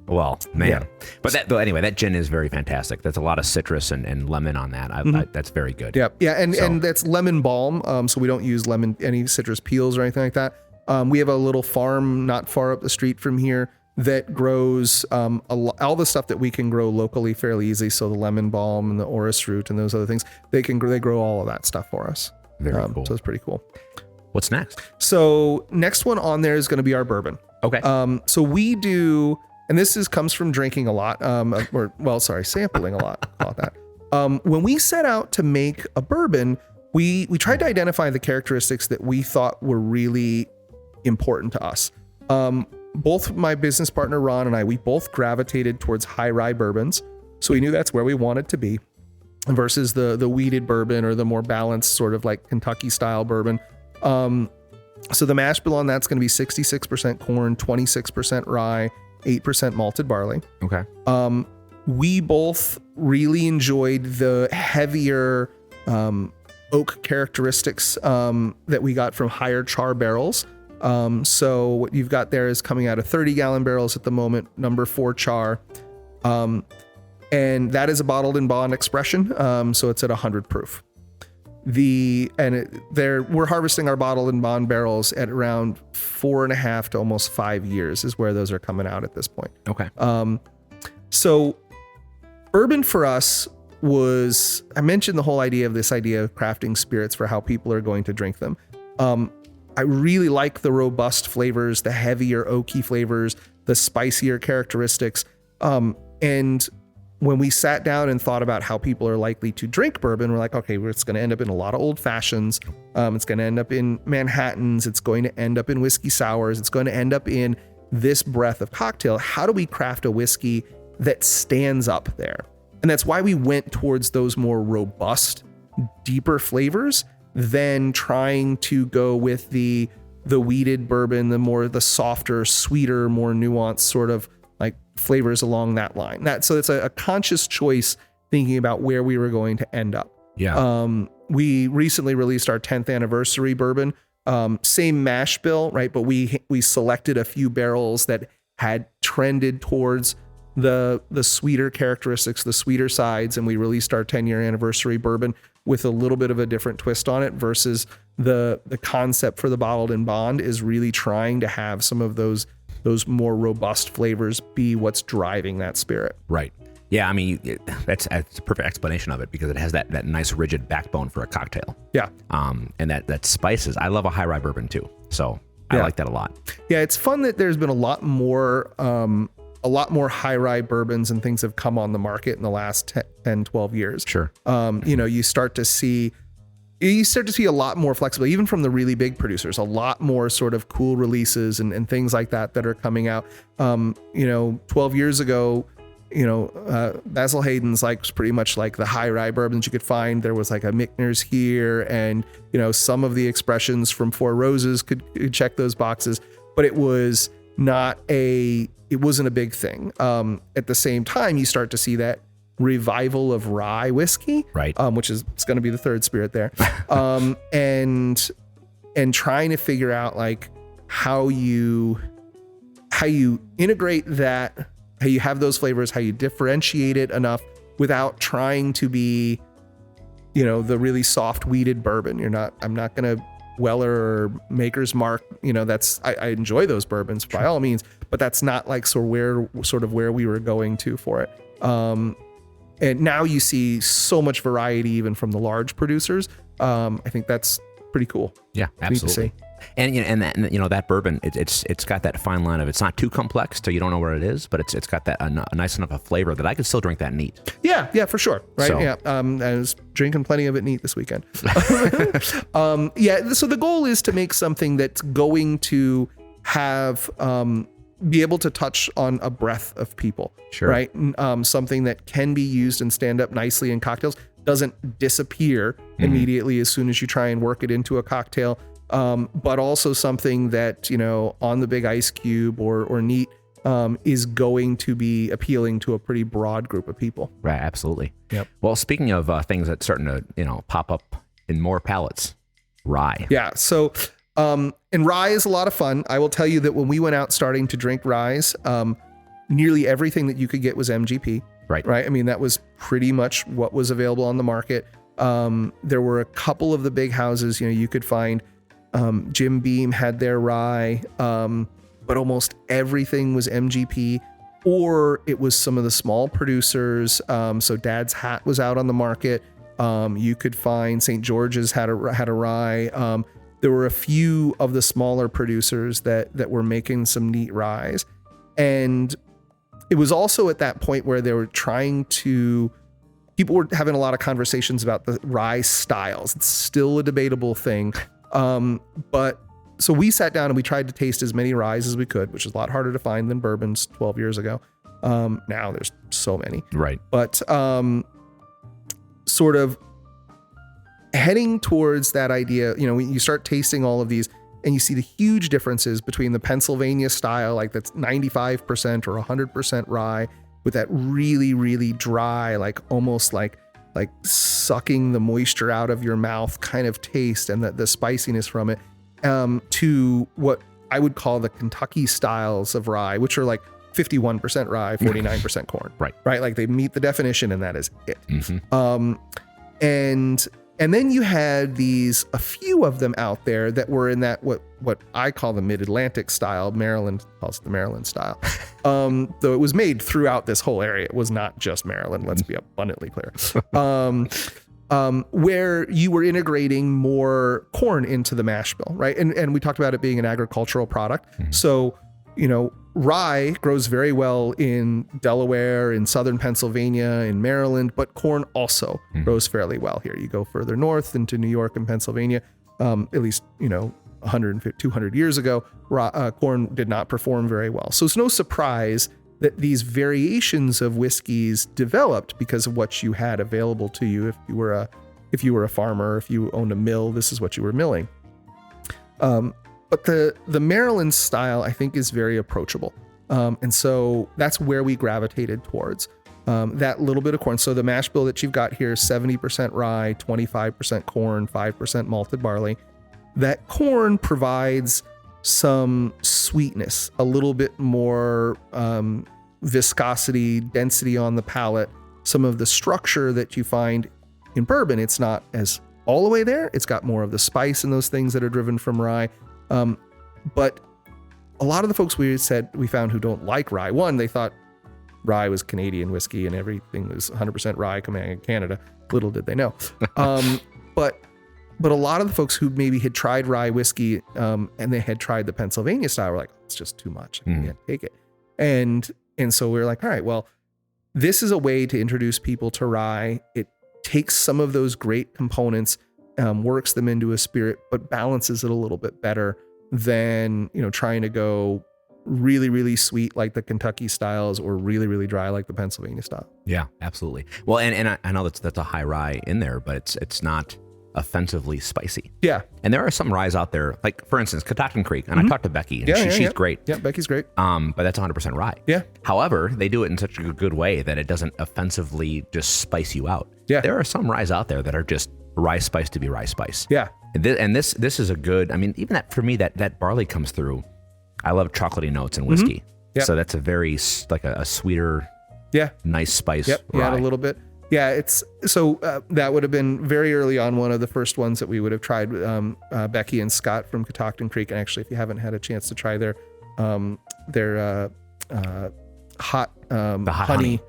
A: Well, man.
B: Yeah.
A: But that gin is very fantastic. That's a lot of citrus and lemon on that. That's very good.
B: Yeah. Yeah. And that's lemon balm. So we don't use any citrus peels or anything like that. We have a little farm not far up the street from here that grows all the stuff that we can grow locally fairly easily. So the lemon balm and the orris root and those other things, they grow all of that stuff for us.
A: Very cool.
B: So it's pretty cool.
A: What's next?
B: So next one on there is going to be our bourbon.
A: Okay.
B: So we do, and this comes from drinking a lot, sampling a lot. Call it that. When we set out to make a bourbon, we tried to identify the characteristics that we thought were really important to us. Both my business partner Ron and I, we both gravitated towards high rye bourbons, so we knew that's where we wanted to be, versus the wheated bourbon or the more balanced sort of like Kentucky style bourbon. So the mash bill on that's going to be 66% corn, 26% rye, 8% malted barley.
A: Okay.
B: We both really enjoyed the heavier oak characteristics that we got from higher char barrels. So what you've got there is coming out of 30-gallon barrels at the moment, number 4 char. And that is a bottled in bond expression. So it's at 100 proof. We're harvesting our bottled in bond barrels at around 4.5 to almost 5 years is where those are coming out at this point.
A: Okay.
B: So bourbon for us was, I mentioned the whole idea of crafting spirits for how people are going to drink them. I really like the robust flavors, the heavier oaky flavors, the spicier characteristics. And when we sat down and thought about how people are likely to drink bourbon, we're like, okay, it's going to end up in a lot of old fashions. It's going to end up in Manhattans. It's going to end up in whiskey sours. It's going to end up in this breadth of cocktail. How do we craft a whiskey that stands up there? And that's why we went towards those more robust, deeper flavors than trying to go with the wheated bourbon, the softer, sweeter, more nuanced sort of like flavors along that line. So it's a conscious choice thinking about where we were going to end up.
A: Yeah.
B: We recently released our 10th anniversary bourbon, same mash bill, right? But we selected a few barrels that had trended towards the sweeter characteristics, the sweeter sides, and we released our 10-year anniversary bourbon with a little bit of a different twist on it versus the concept for the bottled in bond is really trying to have some of those more robust flavors be what's driving that spirit.
A: Right. Yeah, I mean, that's a perfect explanation of it because it has that nice rigid backbone for a cocktail.
B: Yeah.
A: And that spices. I love a high rye bourbon too. So I like that a lot. Yeah,
B: it's fun that there's been a lot more high rye bourbons and things have come on the market in the last 10, 12 years.
A: Sure.
B: You start to see a lot more flexibility, even from the really big producers, a lot more sort of cool releases and things like that are coming out. 12 years ago, Basil Hayden's was pretty much like the high rye bourbons you could find. There was like a Michner's here, and some of the expressions from Four Roses could check those boxes, but it wasn't a big thing. At the same time, you start to see that revival of rye whiskey,
A: right?
B: Which is it's going to be the third spirit there, and trying to figure out like how you integrate that. How you have those flavors, how you differentiate it enough without trying to be, the really soft wheated bourbon. I'm not going to Weller or Maker's Mark. I enjoy those bourbons by all means, but that's not like where we were going to for it. And now you see so much variety even from the large producers. I think that's pretty cool.
A: Yeah, absolutely. And that bourbon, it's got that fine line of it's not too complex so you don't know where it is, but it's got that a nice enough a flavor that I could still drink that neat.
B: Yeah, for sure. Right. So. Yeah. I was drinking plenty of it neat this weekend. So the goal is to make something that's going to have be able to touch on a breadth of people.
A: Sure.
B: Right. Something that can be used and stand up nicely in cocktails, doesn't disappear immediately as soon as you try and work it into a cocktail. But also something that, on the big ice cube or neat, is going to be appealing to a pretty broad group of people.
A: Right. Absolutely.
B: Yep.
A: Well, speaking of things that's starting to, pop up in more palates, rye.
B: Yeah. So, and rye is a lot of fun. I will tell you that when we went out starting to drink ryes, nearly everything that you could get was MGP.
A: Right.
B: Right. I mean, that was pretty much what was available on the market. There were a couple of the big houses, you could find, Jim Beam had their rye, but almost everything was MGP, or it was some of the small producers. So Dad's Hat was out on the market. You could find St. George's had a rye. There were a few of the smaller producers that were making some neat ryes. And it was also at that point where they were people were having a lot of conversations about the rye styles. It's still a debatable thing. But so we sat down and we tried to taste as many ryes as we could, which is a lot harder to find than bourbons 12 years ago. Now there's so many.
A: Right.
B: But sort of heading towards that idea, when you start tasting all of these, and you see the huge differences between the Pennsylvania style, like that's 95% or 100% rye, with that really, really dry, like almost like sucking the moisture out of your mouth kind of taste, and the spiciness from it, to what I would call the Kentucky styles of rye, which are like 51% rye, 49% corn.
A: Right.
B: Like they meet the definition, and that is it.
A: Mm-hmm.
B: And then you had a few of them out there that were in that what I call the Mid-Atlantic style. Maryland calls it the Maryland style. Though it was made throughout this whole area. It was not just Maryland. Let's be abundantly clear. Where you were integrating more corn into the mash bill, right? And we talked about it being an agricultural product. Mm-hmm. So, rye grows very well in Delaware, in southern Pennsylvania, in Maryland, but corn also grows fairly well here. You go further north into New York and Pennsylvania, at least, 150, 200 years ago, corn did not perform very well. So it's no surprise that these variations of whiskeys developed because of what you had available to you. If you were a farmer, if you owned a mill, this is what you were milling. But the Maryland style, I think, is very approachable. And so that's where we gravitated towards, that little bit of corn. So the mash bill that you've got here, 70% rye, 25% corn, 5% malted barley. That corn provides some sweetness, a little bit more viscosity, density on the palate, some of the structure that you find in bourbon. It's not as all the way there. It's got more of the spice and those things that are driven from rye. But a lot of the folks we found who don't like rye, one, they thought rye was Canadian whiskey and everything was 100% rye coming out of Canada. Little did they know. But a lot of the folks who maybe had tried rye whiskey, and they had tried the Pennsylvania style, were like, it's just too much. I can't take it. And so we were like, all right, well, this is a way to introduce people to rye. It takes some of those great components, works them into a spirit, but balances it a little bit better than, trying to go really, really sweet like the Kentucky styles or really, really dry like the Pennsylvania style.
A: Yeah, absolutely. Well, and I know that's a high rye in there, but it's not offensively spicy.
B: Yeah.
A: And there are some ryes out there, like for instance, Catoctin Creek, and I talked to Becky, and she's great.
B: Yeah, Becky's great.
A: But that's 100% rye.
B: Yeah.
A: However, they do it in such a good way that it doesn't offensively just spice you out.
B: Yeah.
A: There are some ryes out there that are just rye spice to be rye spice.
B: Yeah.
A: And this is a good, even that for me, that barley comes through. I love chocolatey notes in whiskey. Yep. So that's a very, like a sweeter, nice spice.
B: Yep.
A: Rye.
B: Yeah, a little bit. Yeah, that would have been very early on, one of the first ones that we would have tried, Becky and Scott from Catoctin Creek. And actually, if you haven't had a chance to try their hot honey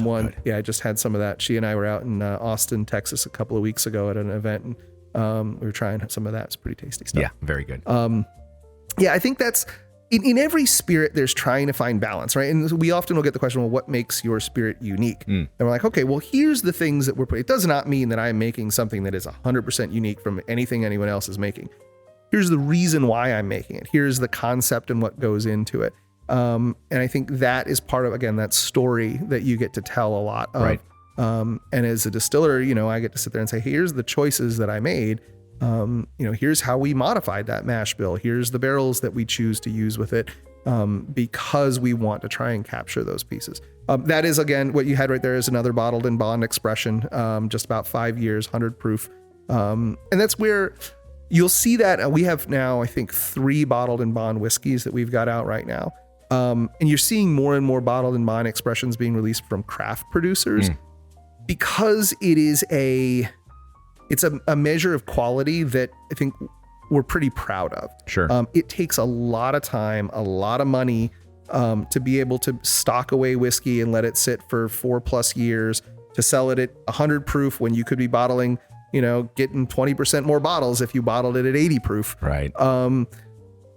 B: one. Good. Yeah, I just had some of that. She and I were out in Austin, Texas a couple of weeks ago at an event, and we were trying some of that. It's pretty tasty stuff.
A: Yeah, very good.
B: I think that's in every spirit, there's trying to find balance, right? And we often will get the question, well, what makes your spirit unique? And we're like, okay, well, here's the things that we're putting. It does not mean that I'm making something that is 100% unique from anything anyone else is making. Here's the reason why I'm making it. Here's the concept and what goes into it. And I think that is part of, again, that story that you get to tell a lot of.
A: Right.
B: And as a distiller, I get to sit there and say, hey, here's the choices that I made. Here's how we modified that mash bill. Here's the barrels that we choose to use with it, because we want to try and capture those pieces. That is, again, what you had right there is another bottled in bond expression, just about 5 years, 100 proof. And that's where you'll see that we have now, I think, 3 bottled in bond whiskeys that we've got out right now. And you're seeing more and more bottled in bond expressions being released from craft producers because it's a measure of quality that I think we're pretty proud of.
A: Sure.
B: It takes a lot of time, a lot of money, to be able to stock away whiskey and let it sit for 4+ years, to sell it at 100 proof when you could be bottling, getting 20% more bottles if you bottled it at 80 proof.
A: Right.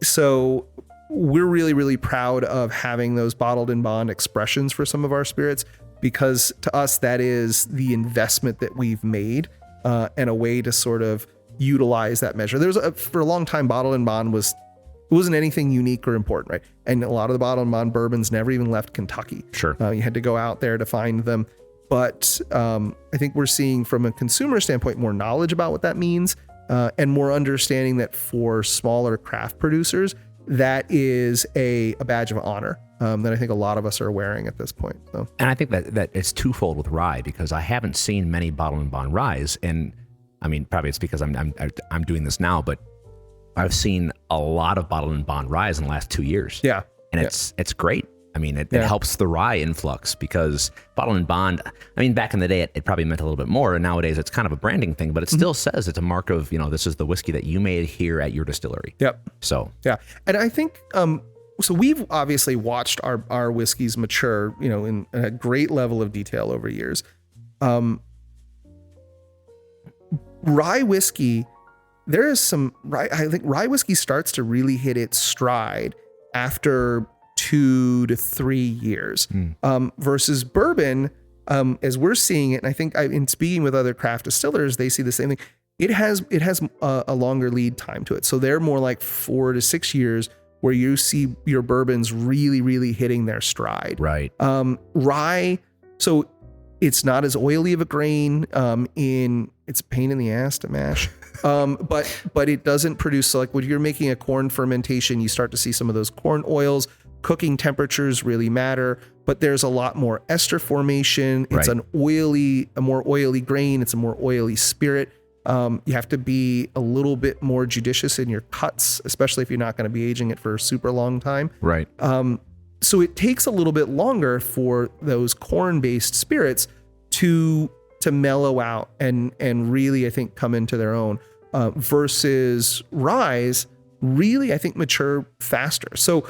B: So we're really, really proud of having those bottled in bond expressions for some of our spirits, because to us, that is the investment that we've made. And a way to sort of utilize that measure. For a long time, bottled in bond wasn't anything unique or important, right? And a lot of the bottled in bond bourbons never even left Kentucky.
A: Sure.
B: You had to go out there to find them. But I think we're seeing, from a consumer standpoint, more knowledge about what that means. and more understanding that for smaller craft producers, that is a badge of honor that I think a lot of us are wearing at this point. So.
A: And I think that it's twofold with rye, because I haven't seen many bottle and bond ryes, and I mean, probably it's because I'm doing this now, but I've seen a lot of bottle and bond ryes in the last 2 years.
B: Yeah,
A: and it's great. I mean, it helps the rye influx, because bottle and bond, I mean, back in the day, it probably meant a little bit more. And nowadays it's kind of a branding thing, but it still says it's a mark of, this is the whiskey that you made here at your distillery.
B: Yep.
A: So,
B: yeah. And I think, so we've obviously watched our whiskeys mature, in a great level of detail over years. Rye whiskey, there is some rye. I think rye whiskey starts to really hit its stride after 2 to 3 years, versus bourbon, as we're seeing it. And I think in speaking with other craft distillers, they see the same thing. It has a longer lead time to it. So they're more like 4 to 6 years where you see your bourbons really, really hitting their stride.
A: Right.
B: Rye, so it's not as oily of a grain. It's a pain in the ass to mash. But it doesn't produce, so like when you're making a corn fermentation, you start to see some of those corn oils. Cooking temperatures really matter, but there's a lot more ester formation. It's a more oily grain. It's a more oily spirit. You have to be a little bit more judicious in your cuts, especially if you're not going to be aging it for a super long time.
A: Right.
B: So it takes a little bit longer for those corn-based spirits to mellow out and really, I think, come into their own, versus ryes really, I think, mature faster. So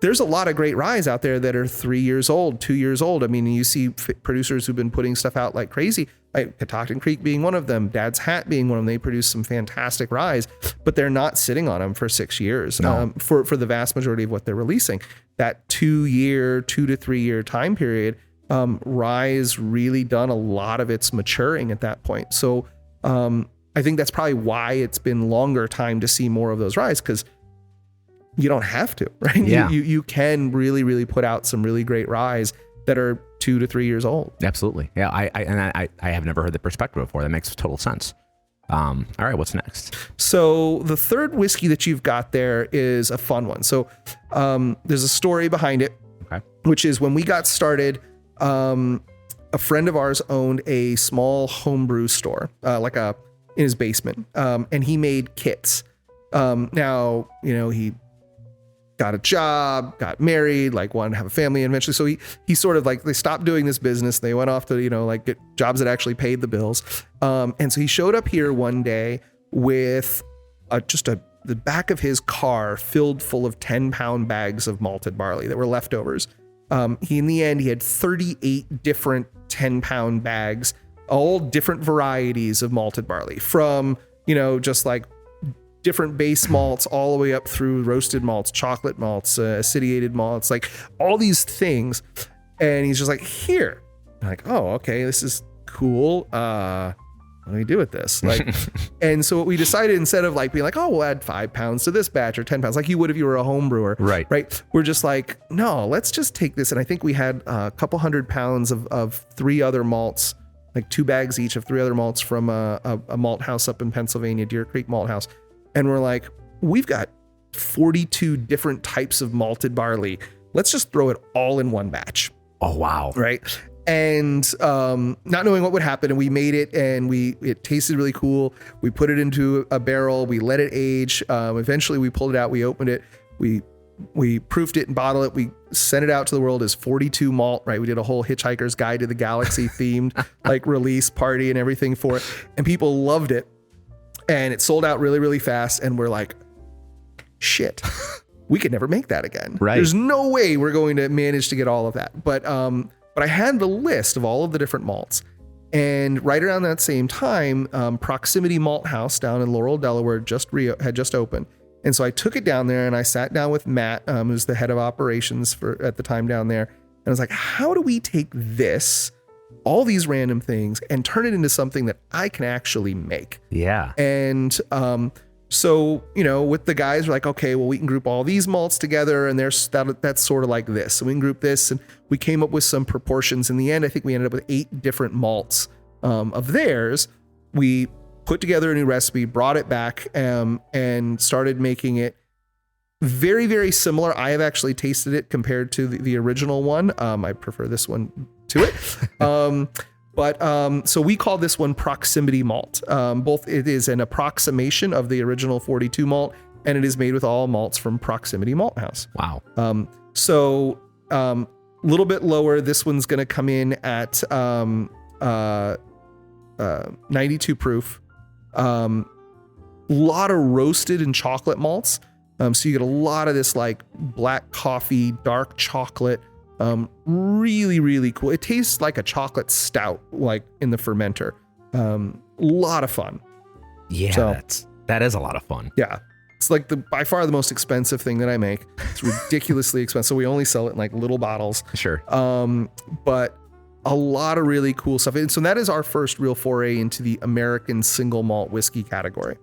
B: there's a lot of great ryes out there that are 3 years old, 2 years old. I mean, you see producers who've been putting stuff out like crazy, like Catoctin Creek being one of them, Dad's Hat being one of them. They produce some fantastic ryes, but they're not sitting on them for 6 years.
A: No.
B: For the vast majority of what they're releasing. That 2 to 3 year time period, rye's really done a lot of its maturing at that point. So I think that's probably why it's been longer time to see more of those ryes, because you don't have to, right?
A: Yeah.
B: You can really, really put out some really great ryes that are 2 to 3 years old.
A: Absolutely. Yeah. I have never heard the perspective before. That makes total sense. All right, what's next?
B: So the third whiskey that you've got there is a fun one. So there's a story behind it, which is when we got started, a friend of ours owned a small homebrew store, in his basement, and he made kits. Now, he got a job, got married, wanted to have a family eventually. So he sort of they stopped doing this business. They went off to, get jobs that actually paid the bills. And so he showed up here one day with the back of his car filled full of 10-pound bags of malted barley that were leftovers. In the end, he had 38 different 10-pound bags, all different varieties of malted barley, from, just different base malts all the way up through roasted malts, chocolate malts, acidiated malts, all these things. And he's just here. I'm oh, okay, this is cool. What do we do with this? And so what we decided, instead of being oh, we'll add 5 pounds to this batch or 10 pounds, like you would if you were a home brewer. Right. We're just no, let's just take this. And I think we had a couple 100 pounds of 3 other malts, 2 bags each of 3 other malts from a malt house up in Pennsylvania, Deer Creek Malt House. And we're we've got 42 different types of malted barley. Let's just throw it all in one batch.
A: Oh, wow.
B: Right. And not knowing what would happen, and we made it, and it tasted really cool. We put it into a barrel. We let it age. Eventually we pulled it out. We opened it. We proofed it and bottled it. We sent it out to the world as 42 malt, right? We did a whole Hitchhiker's Guide to the Galaxy themed release party and everything for it. And people loved it. And it sold out really, really fast. And we're shit, we could never make that again.
A: Right.
B: There's no way we're going to manage to get all of that. But I had the list of all of the different malts. And right around that same time, Proximity Malt House down in Laurel, Delaware had just opened. And so I took it down there and I sat down with Matt, who's the head of operations at the time down there. And I was how do we take this, all these random things, and turn it into something that I can actually make?
A: Yeah.
B: And so, with the guys, we're okay, well, we can group all these malts together, and that's sort of like this. So we can group this, and we came up with some proportions. In the end, I think we ended up with 8 different malts of theirs. We put together a new recipe, brought it back, and started making it very, very similar. I have actually tasted it compared to the original one. I prefer this one to it. So we call this one proximity malt. It is an approximation of the original 42 malt, and it is made with all malts from Proximity Malt House.
A: Wow.
B: A little bit lower. This one's going to come in at 92 proof. Lot of roasted and chocolate malts. So you get a lot of this like black coffee, dark chocolate. Really, really cool. It tastes like a chocolate stout, like in the fermenter. Lot of fun.
A: Yeah, that is a lot of fun.
B: Yeah. It's like by far the most expensive thing that I make. It's ridiculously expensive. So we only sell it in like little bottles.
A: Sure.
B: But a lot of really cool stuff. And so that is our first real foray into the American single malt whiskey category.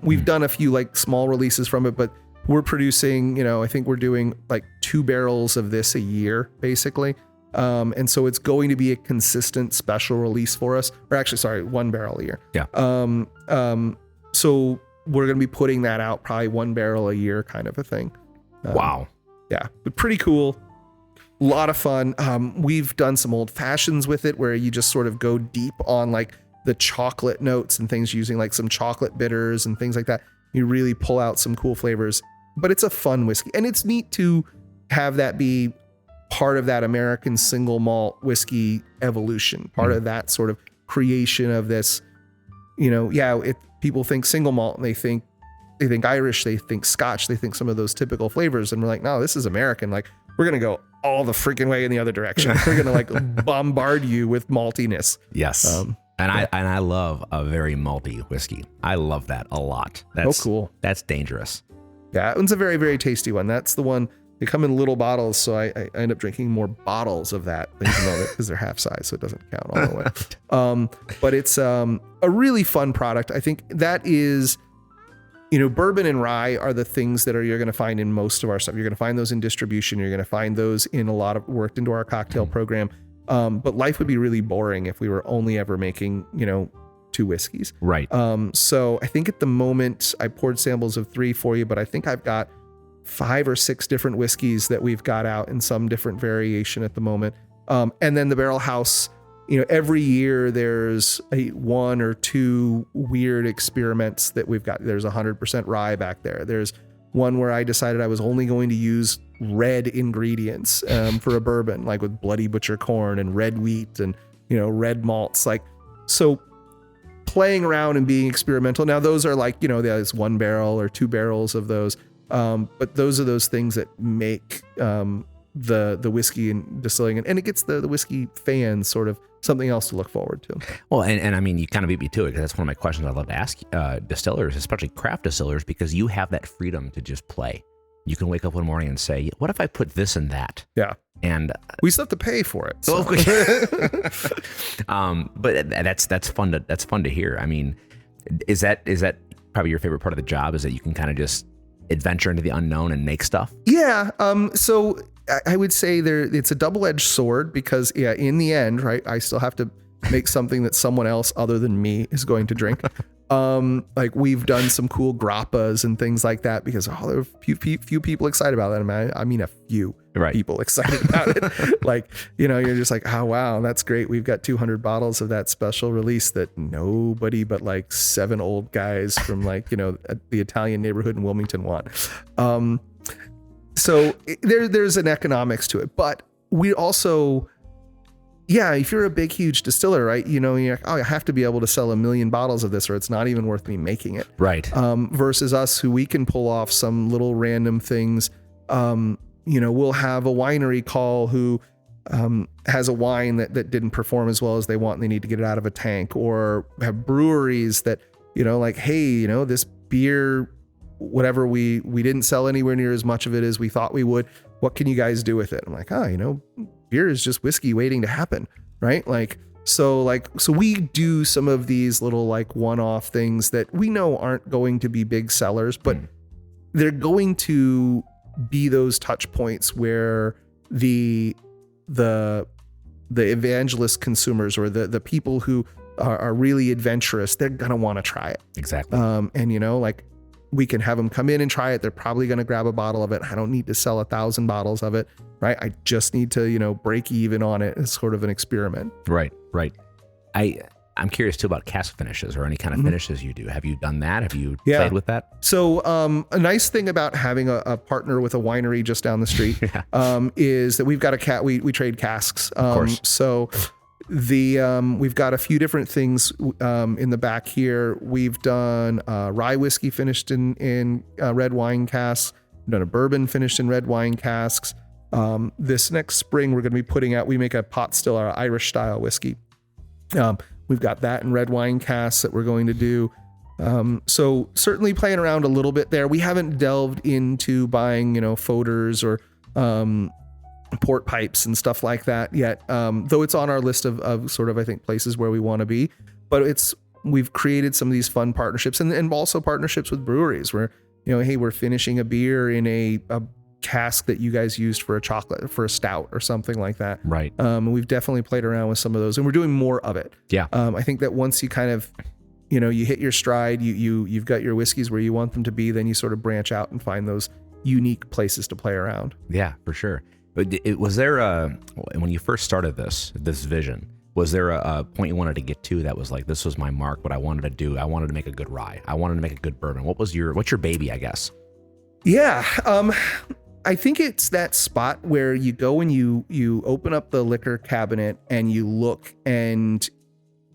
B: We've done a few like small releases from it, but we're producing, I think we're doing like 2 barrels of this a year, basically. And so it's going to be a consistent special release for us, or actually, sorry, 1 barrel a year.
A: Yeah.
B: So we're going to be putting that out probably 1 barrel a year kind of a thing.
A: Wow.
B: Yeah, but pretty cool. A lot of fun. We've done some old fashions with it where you just sort of go deep on like the chocolate notes and things, using like some chocolate bitters and things like that. You really pull out some cool flavors, but it's a fun whiskey, and it's neat to have that be part of that American single malt whiskey evolution, part of that sort of creation of this, people think single malt and they think Irish, they think Scotch, they think some of those typical flavors. And we're like, no, this is American. Like, we're going to go all the freaking way in the other direction. We're going to like bombard you with maltiness.
A: Yes. I love a very malty whiskey. I love that a lot. That's
B: cool.
A: That's dangerous.
B: Yeah, that one's a very, very tasty one. That's the one. They come in little bottles, so I end up drinking more bottles of that because they're half size, so it doesn't count all the way. But it's a really fun product. I think that is, bourbon and rye are the things that you're going to find in most of our stuff. You're going to find those in distribution. You're going to find those in a lot of worked into our cocktail program. But life would be really boring if we were only ever making, 2 whiskeys.
A: Right.
B: So I think at the moment I poured samples of 3 for you, but I think I've got 5 or 6 different whiskeys that we've got out in some different variation at the moment. And then the barrel house, every year there's 1 or 2 weird experiments that we've got. There's 100% rye back there. There's one where I decided I was only going to use red ingredients for a bourbon, like with Bloody Butcher corn and red wheat and, red malts. Like, so playing around and being experimental. Now those are like, there's 1 barrel or 2 barrels of those. But those are those things that make the whiskey and distilling, and it gets the whiskey fans sort of something else to look forward to.
A: Well, and I mean, you kind of beat me to it, because that's one of my questions I love to ask distillers, especially craft distillers, because you have that freedom to just play. You can wake up one morning and say, what if I put this and that?
B: Yeah.
A: And
B: we still have to pay for it. So.
A: But that's fun to hear. I mean, is that probably your favorite part of the job, is that you can kind of just adventure into the unknown and make stuff?
B: Yeah. So I would say it's a double-edged sword, because in the end, right, I still have to make something that someone else other than me is going to drink. Like we've done some cool grappas and things like that, because there are few people excited about that. I mean a few people excited about it. Like, you're just like, oh wow, that's great. We've got 200 bottles of that special release that nobody but like 7 old guys from like, the Italian neighborhood in Wilmington want. So there's an economics to it, but we also, if you're a big, huge distiller, right, you're like, oh, I have to be able to sell 1 million bottles of this, or it's not even worth me making it. Right. Versus us, who we can pull off some little random things. We'll have a winery call who has a wine that didn't perform as well as they want, and they need to get it out of a tank, or have breweries that, like, hey, this beer, whatever, we didn't sell anywhere near as much of it as we thought we would. What can you guys do with it? I'm like, beer is just whiskey waiting to happen, right? So we do some of these little like one-off things that we know aren't going to be big sellers, but they're going to be those touch points where the evangelist consumers, or the people who are really adventurous, they're going to want to try it.
A: Exactly.
B: And like we can have them come in and try it. They're probably going to grab a bottle of it. I don't need to sell 1,000 bottles of it, right? I just need to, break even on it as sort of an experiment.
A: Right. I'm curious too about cask finishes or any kind of finishes you do. Have you done that? Have you played with that?
B: So a nice thing about having a partner with a winery just down the street is that we've got we trade casks.
A: Of course.
B: So we've got a few different things in the back here. We've done rye whiskey finished in red wine casks. We've done a bourbon finished in red wine casks. This next spring, we're going to be putting out, we make a pot still, our Irish style whiskey. We've got that in red wine casks that we're going to do. So certainly playing around a little bit there. We haven't delved into buying, foeders or port pipes and stuff like that yet. Though it's on our list of sort of, I think, places where we want to be. But we've created some of these fun partnerships and also partnerships with breweries where, hey, we're finishing a beer in a cask that you guys used for a stout or something like that.
A: Right.
B: We've definitely played around with some of those and we're doing more of it.
A: Yeah.
B: I think that once you kind of, you hit your stride, you've got your whiskeys where you want them to be, then you sort of branch out and find those unique places to play around.
A: Yeah, for sure. But was there when you first started this vision, was there a point you wanted to get to that was like, this was my mark, what I wanted to do? I wanted to make a good rye. I wanted to make a good bourbon. What's your baby, I guess?
B: Yeah. I think it's that spot where you go and you open up the liquor cabinet and you look and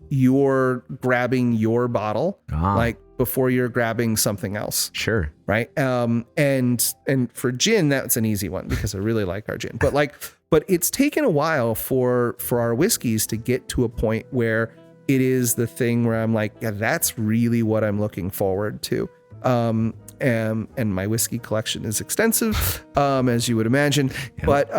B: you're grabbing your bottle like before you're grabbing something else.
A: Sure.
B: Right. And for gin, that's an easy one because I really like our gin, but it's taken a while for our whiskeys to get to a point where it is the thing where I'm like, yeah, that's really what I'm looking forward to. And my whiskey collection is extensive, as you would imagine, but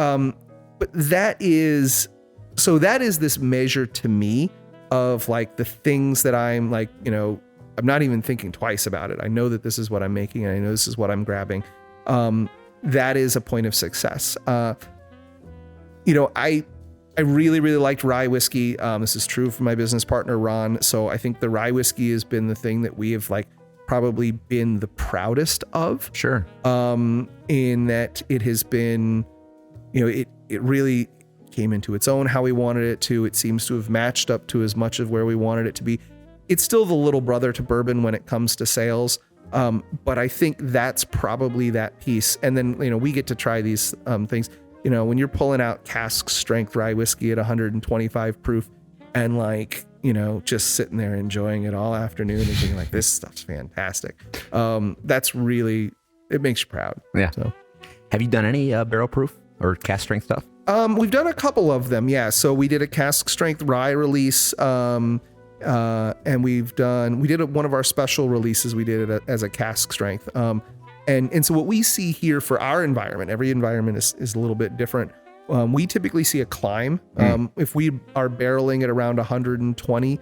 B: that is this measure to me of like the things that I'm like, I'm not even thinking twice about it. I know that this is what I'm making and I know this is what I'm grabbing. That is a point of success. I really, really liked rye whiskey. This is true for my business partner, Ron. So I think the rye whiskey has been the thing that we have probably been the proudest of.
A: Sure.
B: In that it has been, it really came into its own how we wanted it to. It seems to have matched up to as much of where we wanted it to be. It's still the little brother to bourbon when it comes to sales. But I think that's probably that piece. And then, we get to try these things, when you're pulling out cask strength rye whiskey at 125 proof and just sitting there enjoying it all afternoon and being like, this stuff's fantastic. That's really, it makes you proud.
A: Yeah.
B: So,
A: have you done any barrel proof or cask strength stuff?
B: We've done a couple of them. Yeah. So we did a cask strength rye release. And we did one of our special releases. We did it as a cask strength. And so what we see here for our environment, every environment is a little bit different. We typically see a climb. If we are barreling at around 120,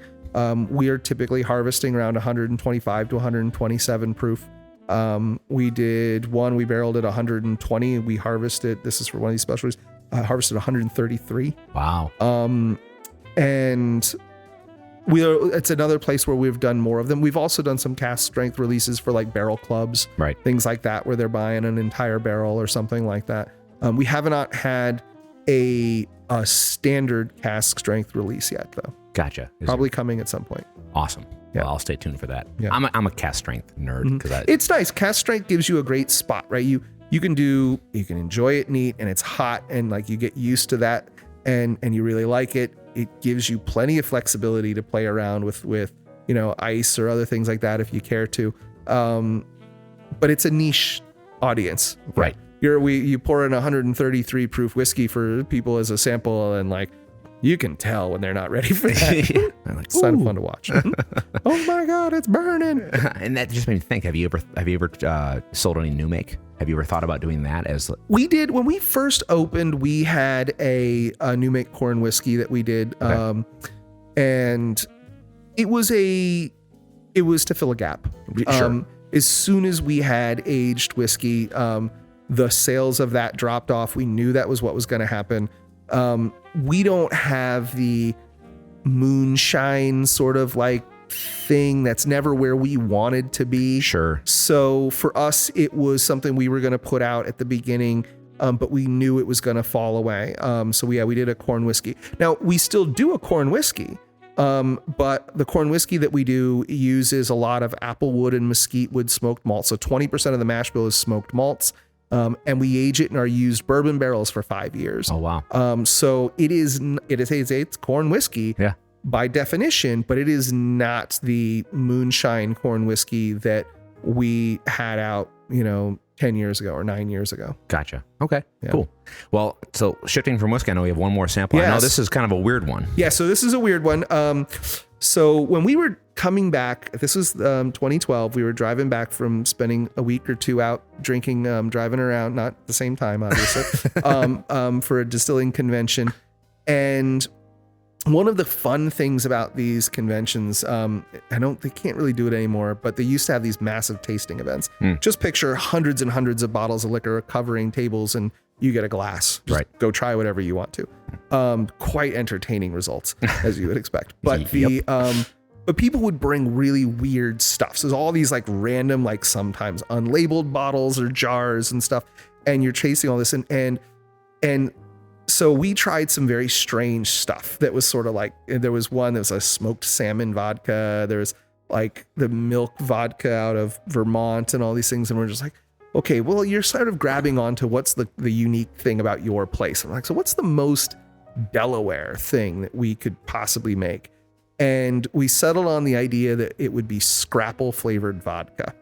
B: we are typically harvesting around 125 to 127 proof. We did one, we barreled at 120. We harvested, this is for one of these specialties, harvested 133.
A: Wow.
B: And it's another place where we've done more of them. We've also done some cask strength releases for like barrel clubs,
A: right?
B: Things like that, where they're buying an entire barrel or something like that. We have not had a standard cask strength release yet, though.
A: Gotcha.
B: Probably coming at some point.
A: Awesome.
B: Yeah.
A: Well, I'll stay tuned for that.
B: Yeah.
A: I'm a cask strength nerd because
B: it's nice. Cask strength gives you a great spot, right? You can enjoy it neat and it's hot and like you get used to that and you really like it. It gives you plenty of flexibility to play around with ice or other things like that if you care to. But it's a niche audience,
A: right?
B: You pour in 133 proof whiskey for people as a sample and like you can tell when they're not ready for that.
A: Like,
B: it's kind of fun to watch. Oh my God, it's burning.
A: And that just made me think, have you ever sold any new make? Have you ever thought about doing that as?
B: We did. When we first opened, we had a new make corn whiskey that we did. Okay. And it was to fill a gap.
A: Sure.
B: As soon as we had aged whiskey, the sales of that dropped off. We knew that was what was going to happen. We don't have moonshine sort of like thing that's never where we wanted to be.
A: Sure.
B: So for us, it was something we were going to put out at the beginning, but we knew it was going to fall away. So we did a corn whiskey. Now we still do a corn whiskey, but the corn whiskey that we do uses a lot of applewood and mesquite wood smoked malt. So 20% of the mash bill is smoked malts. And we age it in our used bourbon barrels for 5 years.
A: Oh, wow.
B: So it's corn whiskey.
A: Yeah.
B: By definition, but it is not the moonshine corn whiskey that we had out, 10 years ago or 9 years ago.
A: Gotcha. Okay,
B: Yeah.
A: cool. Well, so shifting from whiskey, I know we have one more sample. I know
B: Yes.
A: this is kind of a weird one.
B: Yeah, so this is a weird one. So when we were coming back, this was 2012, we were driving back from spending a week or two out drinking, driving around, not at the same time, obviously, for a distilling convention. And one of the fun things about these conventions, they can't really do it anymore, but they used to have these massive tasting events. Just picture hundreds and hundreds of bottles of liquor covering tables and you get a glass. Just go try whatever you want to. Quite entertaining results, as you would expect. But but people would bring really weird stuff. So there's all these like random, like sometimes unlabeled bottles or jars and stuff. And you're chasing all this and so we tried some very strange stuff that was sort of like, there was one that was a smoked salmon vodka. There's like the milk vodka out of Vermont and all these things. And we're just like, okay, well, you're sort of grabbing onto what's the unique thing about your place. I'm like, so what's the most Delaware thing that we could possibly make? And we settled on the idea that it would be scrapple flavored vodka.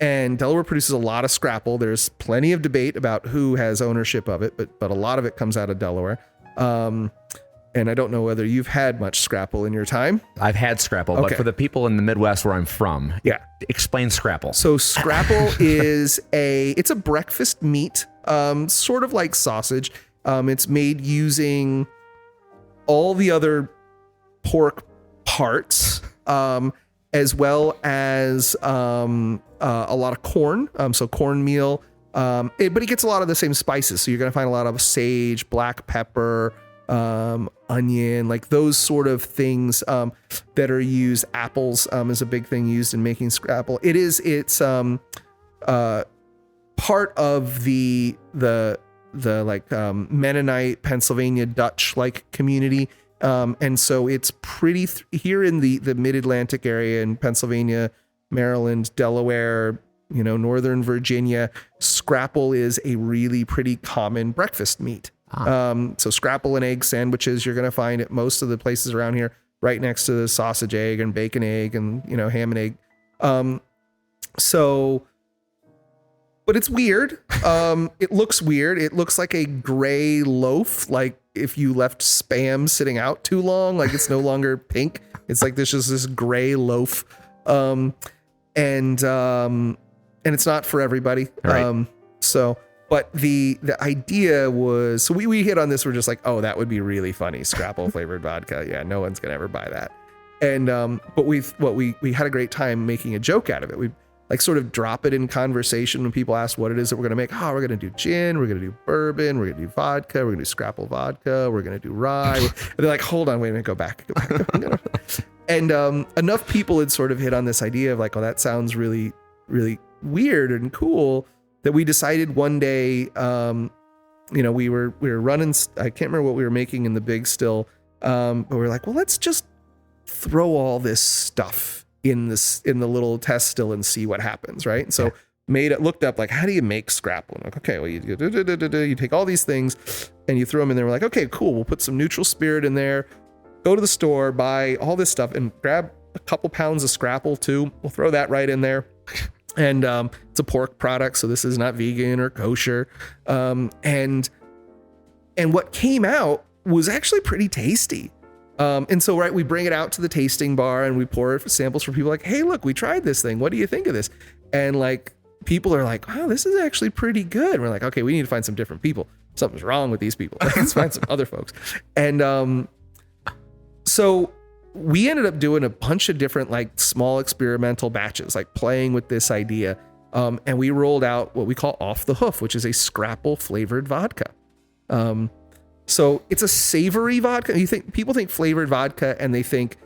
B: And Delaware produces a lot of scrapple. There's plenty of debate about who has ownership of it, but a lot of it comes out of Delaware. And I don't know whether you've had much scrapple in your time.
A: I've had scrapple, but for the people in the Midwest where I'm from, explain scrapple.
B: So scrapple it's a breakfast meat, sort of like sausage. It's made using all the other pork parts, as well as a lot of corn, so cornmeal, but it gets a lot of the same spices. So you're going to find a lot of sage, black pepper, onion, like those sort of things that are used. Apples is a big thing used in making scrapple. It's part of the like Mennonite, Pennsylvania, Dutch like community. And so it's pretty here in the mid-Atlantic area in Pennsylvania, Maryland, Delaware, Northern Virginia, scrapple is a really pretty common breakfast meat. So scrapple and egg sandwiches, you're going to find at most of the places around here, right next to the sausage egg and bacon egg and, ham and egg. But it's weird. It looks weird. It looks like a gray loaf. Like if you left Spam sitting out too long, like it's no longer pink. It's like this is this gray loaf. And it's not for everybody.
A: Right.
B: But the idea was, so we hit on this. We're just like, oh, that would be really funny. Scrapple flavored vodka. Yeah. No one's going to ever buy that. And, but we had a great time making a joke out of it. We like sort of drop it in conversation when people ask what it is that we're going to make. Oh, we're going to do gin. We're going to do bourbon. We're going to do vodka. We're going to do scrapple vodka. We're going to do rye. And they're like, hold on, wait a minute, go back. And enough people had sort of hit on this idea of like, oh, that sounds really, really weird and cool, that we decided one day, we were running, I can't remember what we were making in the big still, but we were like, well, let's just throw all this stuff in the little test still and see what happens, right? So looked up like, how do you make scrapple? I'm like, okay, well, you take all these things and you throw them in there. We're like, okay, cool. We'll put some neutral spirit in there, go to the store, buy all this stuff and grab a couple pounds of scrapple too. We'll throw that right in there. And it's a pork product, so this is not vegan or kosher. And what came out was actually pretty tasty. And so, we bring it out to the tasting bar and we pour samples for people like, hey, look, we tried this thing. What do you think of this? And like, people are like, wow, this is actually pretty good. And we're like, okay, we need to find some different people. Something's wrong with these people. Let's find some other folks. And so we ended up doing a bunch of different, like small experimental batches, like playing with this idea. And we rolled out what we call Off the Hoof, which is a scrapple flavored vodka. So it's a savory vodka. People think flavored vodka and they think,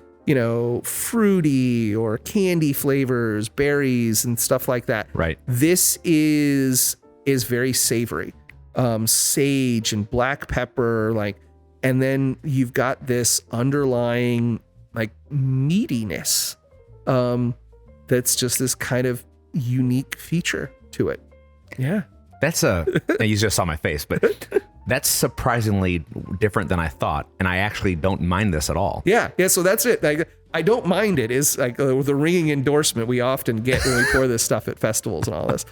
B: fruity or candy flavors, berries and stuff like that.
A: Right.
B: This is very savory. Sage and black pepper, and then you've got this underlying meatiness. That's just this kind of unique feature to it. Yeah.
A: You just saw my face, but that's surprisingly different than I thought. And I actually don't mind this at all.
B: Yeah. Yeah. So that's it. I don't mind it is the ringing endorsement we often get when we pour this stuff at festivals and all this.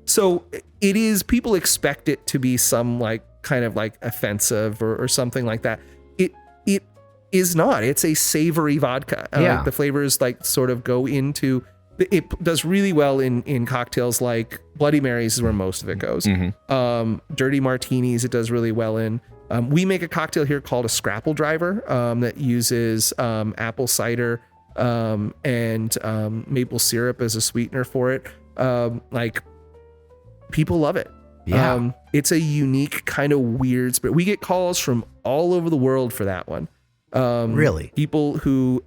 B: So it is, people expect it to be some kind of offensive or something like that. It is not. It's a savory vodka.
A: Yeah.
B: The flavors sort of go into, it does really well in cocktails like Bloody Marys is where most of it goes.
A: Mm-hmm.
B: Dirty martinis it does really well in. We make a cocktail here called a Scrapple Driver that uses apple cider and maple syrup as a sweetener for it. People love it.
A: Yeah.
B: It's a unique kind of weird spirit. We get calls from all over the world for that one.
A: Really?
B: People who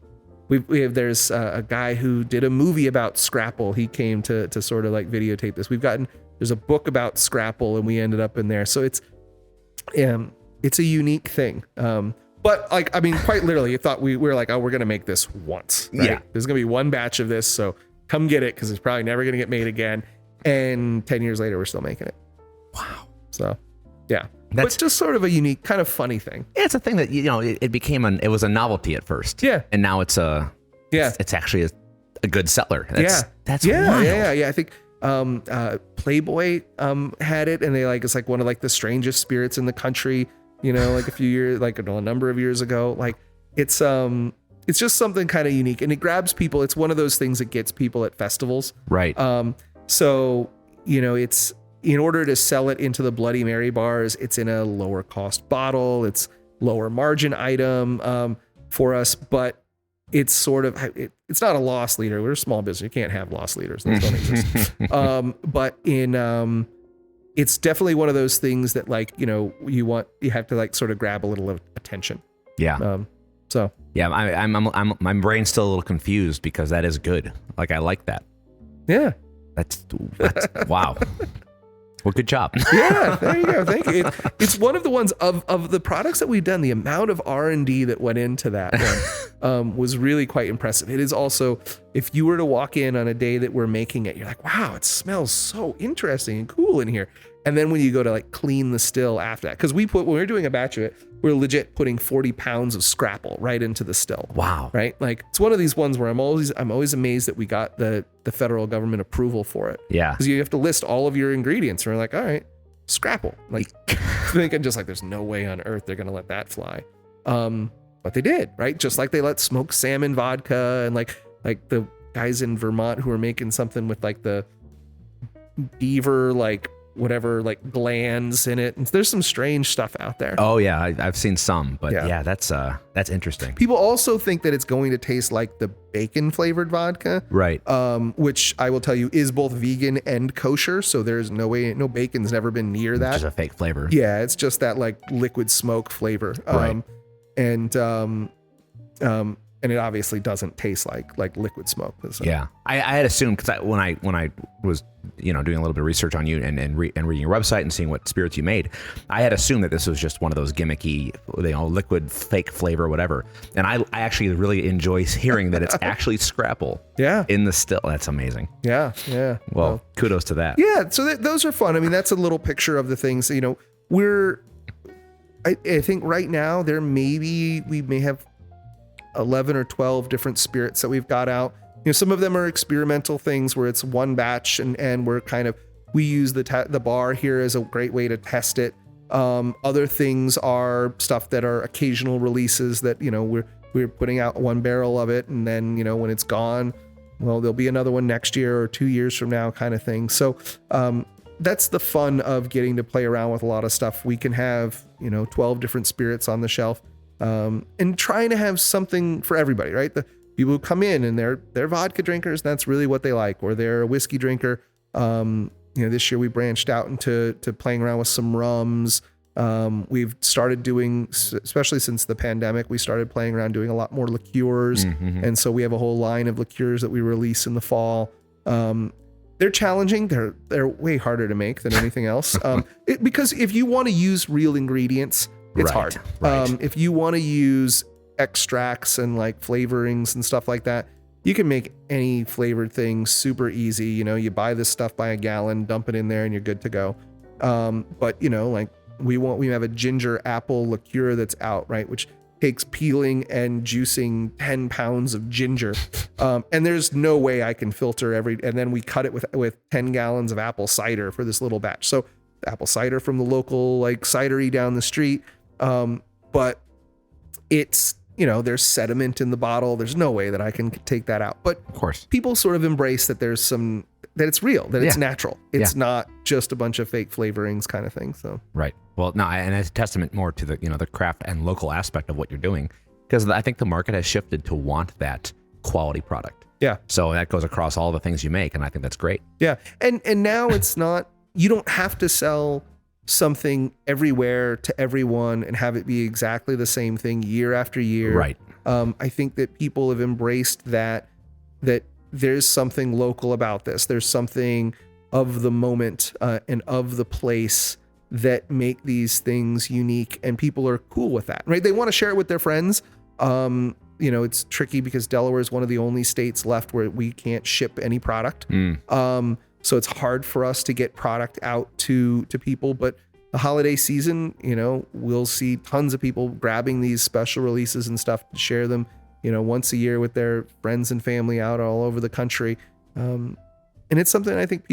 B: there's a guy who did a movie about Scrapple. He came to sort of videotape this. There's a book about Scrapple and we ended up in there. So it's a unique thing. But quite literally, you thought we were we're going to make this once. Right?
A: Yeah.
B: There's going to be one batch of this. So come get it, because it's probably never going to get made again. And 10 years later, we're still making it.
A: Wow.
B: So, yeah.
A: That's
B: but just sort of a unique, kind of funny thing.
A: Yeah, it's a thing that, it became it was a novelty at first.
B: Yeah.
A: And now it's it's actually a good seller. That's wild.
B: Yeah. I think Playboy had it, and they it's one of the strangest spirits in the country, a few years, a number of years ago. It's just something kind of unique, and it grabs people. It's one of those things that gets people at festivals.
A: Right.
B: So, it's, in order to sell it into the Bloody Mary bars, it's in a lower cost bottle. It's lower margin item for us, but it's sort of, it's not a loss leader. We're a small business. You can't have loss leaders. Those don't exist. But it's definitely one of those things that you have to sort of grab a little attention.
A: Yeah.
B: So
A: yeah, I'm my brain's still a little confused because that is good. I like that.
B: Yeah.
A: That's wow. Well, good job.
B: Yeah, there you go. Thank you. It's one of the ones of the products that we've done. The amount of R&D that went into that one was really quite impressive. It is also, if you were to walk in on a day that we're making it, you're like, wow, it smells so interesting and cool in here. And then when you go to clean the still after that, because when we're doing a batch of it, we're legit putting 40 pounds of Scrapple right into the still.
A: Wow.
B: Right? It's one of these ones where I'm always amazed that we got the federal government approval for it.
A: Yeah.
B: Because you have to list all of your ingredients. And we're like, all right, Scrapple. Thinking just there's no way on earth they're going to let that fly. But they did, right? Just like they let smoked salmon vodka and like the guys in Vermont who are making something with the beaver, whatever, glands in it. And there's some strange stuff out there.
A: Oh yeah, I've seen some, but yeah, that's interesting.
B: People also think that it's going to taste like the bacon flavored vodka,
A: right?
B: Which I will tell you is both vegan and kosher. So there's no bacon's never been near that.
A: Just a fake flavor.
B: Yeah, it's just that liquid smoke flavor.
A: Right.
B: And it obviously doesn't taste like liquid smoke. So.
A: Yeah, I had assumed, because when I was doing a little bit of research on you and reading your website and seeing what spirits you made, I had assumed that this was just one of those gimmicky, liquid fake flavor, whatever. And I actually really enjoy hearing that it's actually Scrapple.
B: Yeah.
A: In the still. That's amazing.
B: Yeah.
A: Well, kudos to that.
B: Yeah. So those are fun. I mean, that's a little picture of the things. I think right now we may have 11 or 12 different spirits that we've got out. Some of them are experimental things where it's one batch and we use the bar here as a great way to test it. Other things are stuff that are occasional releases that, we're putting out one barrel of it, and then, when it's gone, well, there'll be another one next year or 2 years from now kind of thing. So, that's the fun of getting to play around with a lot of stuff. We can have, 12 different spirits on the shelf. And trying to have something for everybody, right? The people who come in and they're vodka drinkers, that's really what they like, or they're a whiskey drinker. This year we branched out into playing around with some rums. We've started doing, especially since the pandemic, we started playing around doing a lot more liqueurs. And so we have a whole line of liqueurs that we release in the fall. They're challenging. They're way harder to make than anything else. Because if you want to use real ingredients, it's hard.
A: Right.
B: If you want to use extracts and like flavorings and stuff like that, you can make any flavored thing super easy. You know, you buy this stuff by a gallon, dump it in there, and you're good to go. But you know, like we have a ginger apple liqueur that's out, right, which takes peeling and juicing 10 pounds of ginger. And there's no way I can filter and then we cut it with 10 gallons of apple cider for this little batch. So apple cider from the local like cidery down the street. But it's, you know, there's sediment in the bottle. There's no way that I can take that out. But
A: of course,
B: people sort of embrace that that it's real, that it's natural. It's not just a bunch of fake flavorings kind of thing. So
A: right. Well, no, and it's a testament more to the, you know, the craft and local aspect of what you're doing, because I think the market has shifted to want that quality product.
B: Yeah.
A: So that goes across all the things you make, and I think that's great.
B: Yeah. And now it's not, you don't have to sell something everywhere to everyone and have it be exactly the same thing year after year.
A: Right.
B: I think that people have embraced that there's something local about this. There's something of the moment and of the place that make these things unique, and people are cool with that, right? They want to share it with their friends. You know, it's tricky because Delaware is one of the only states left where we can't ship any product. So it's hard for us to get product out to people, but the holiday season, you know, we'll see tons of people grabbing these special releases and stuff to share them, you know, once a year with their friends and family out all over the country. And it's something I think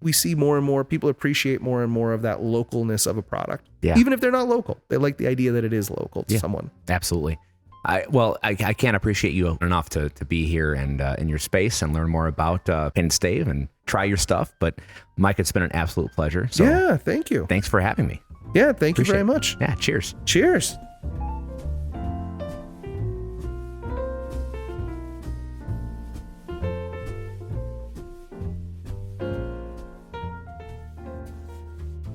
B: we see more and more. People appreciate more and more of that localness of a product. Yeah. Even if they're not local, they like the idea that it is local to someone.
A: Absolutely. I can't appreciate you enough to be here and in your space and learn more about Painted Stave and try your stuff. But Mike, it's been an absolute pleasure. So
B: yeah, thank you.
A: Thanks for having me.
B: Yeah, thank you very much.
A: Yeah, cheers.
B: Cheers.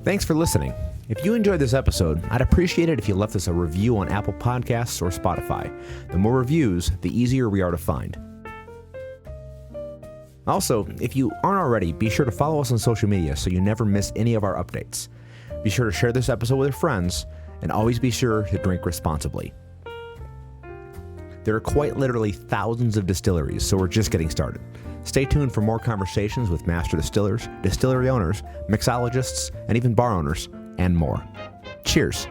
A: Thanks for listening. If you enjoyed this episode, I'd appreciate it if you left us a review on Apple Podcasts or Spotify. The more reviews, the easier we are to find. Also, if you aren't already, be sure to follow us on social media so you never miss any of our updates. Be sure to share this episode with your friends, and always be sure to drink responsibly. There are quite literally thousands of distilleries, so we're just getting started. Stay tuned for more conversations with master distillers, distillery owners, mixologists, and even bar owners, and more. Cheers.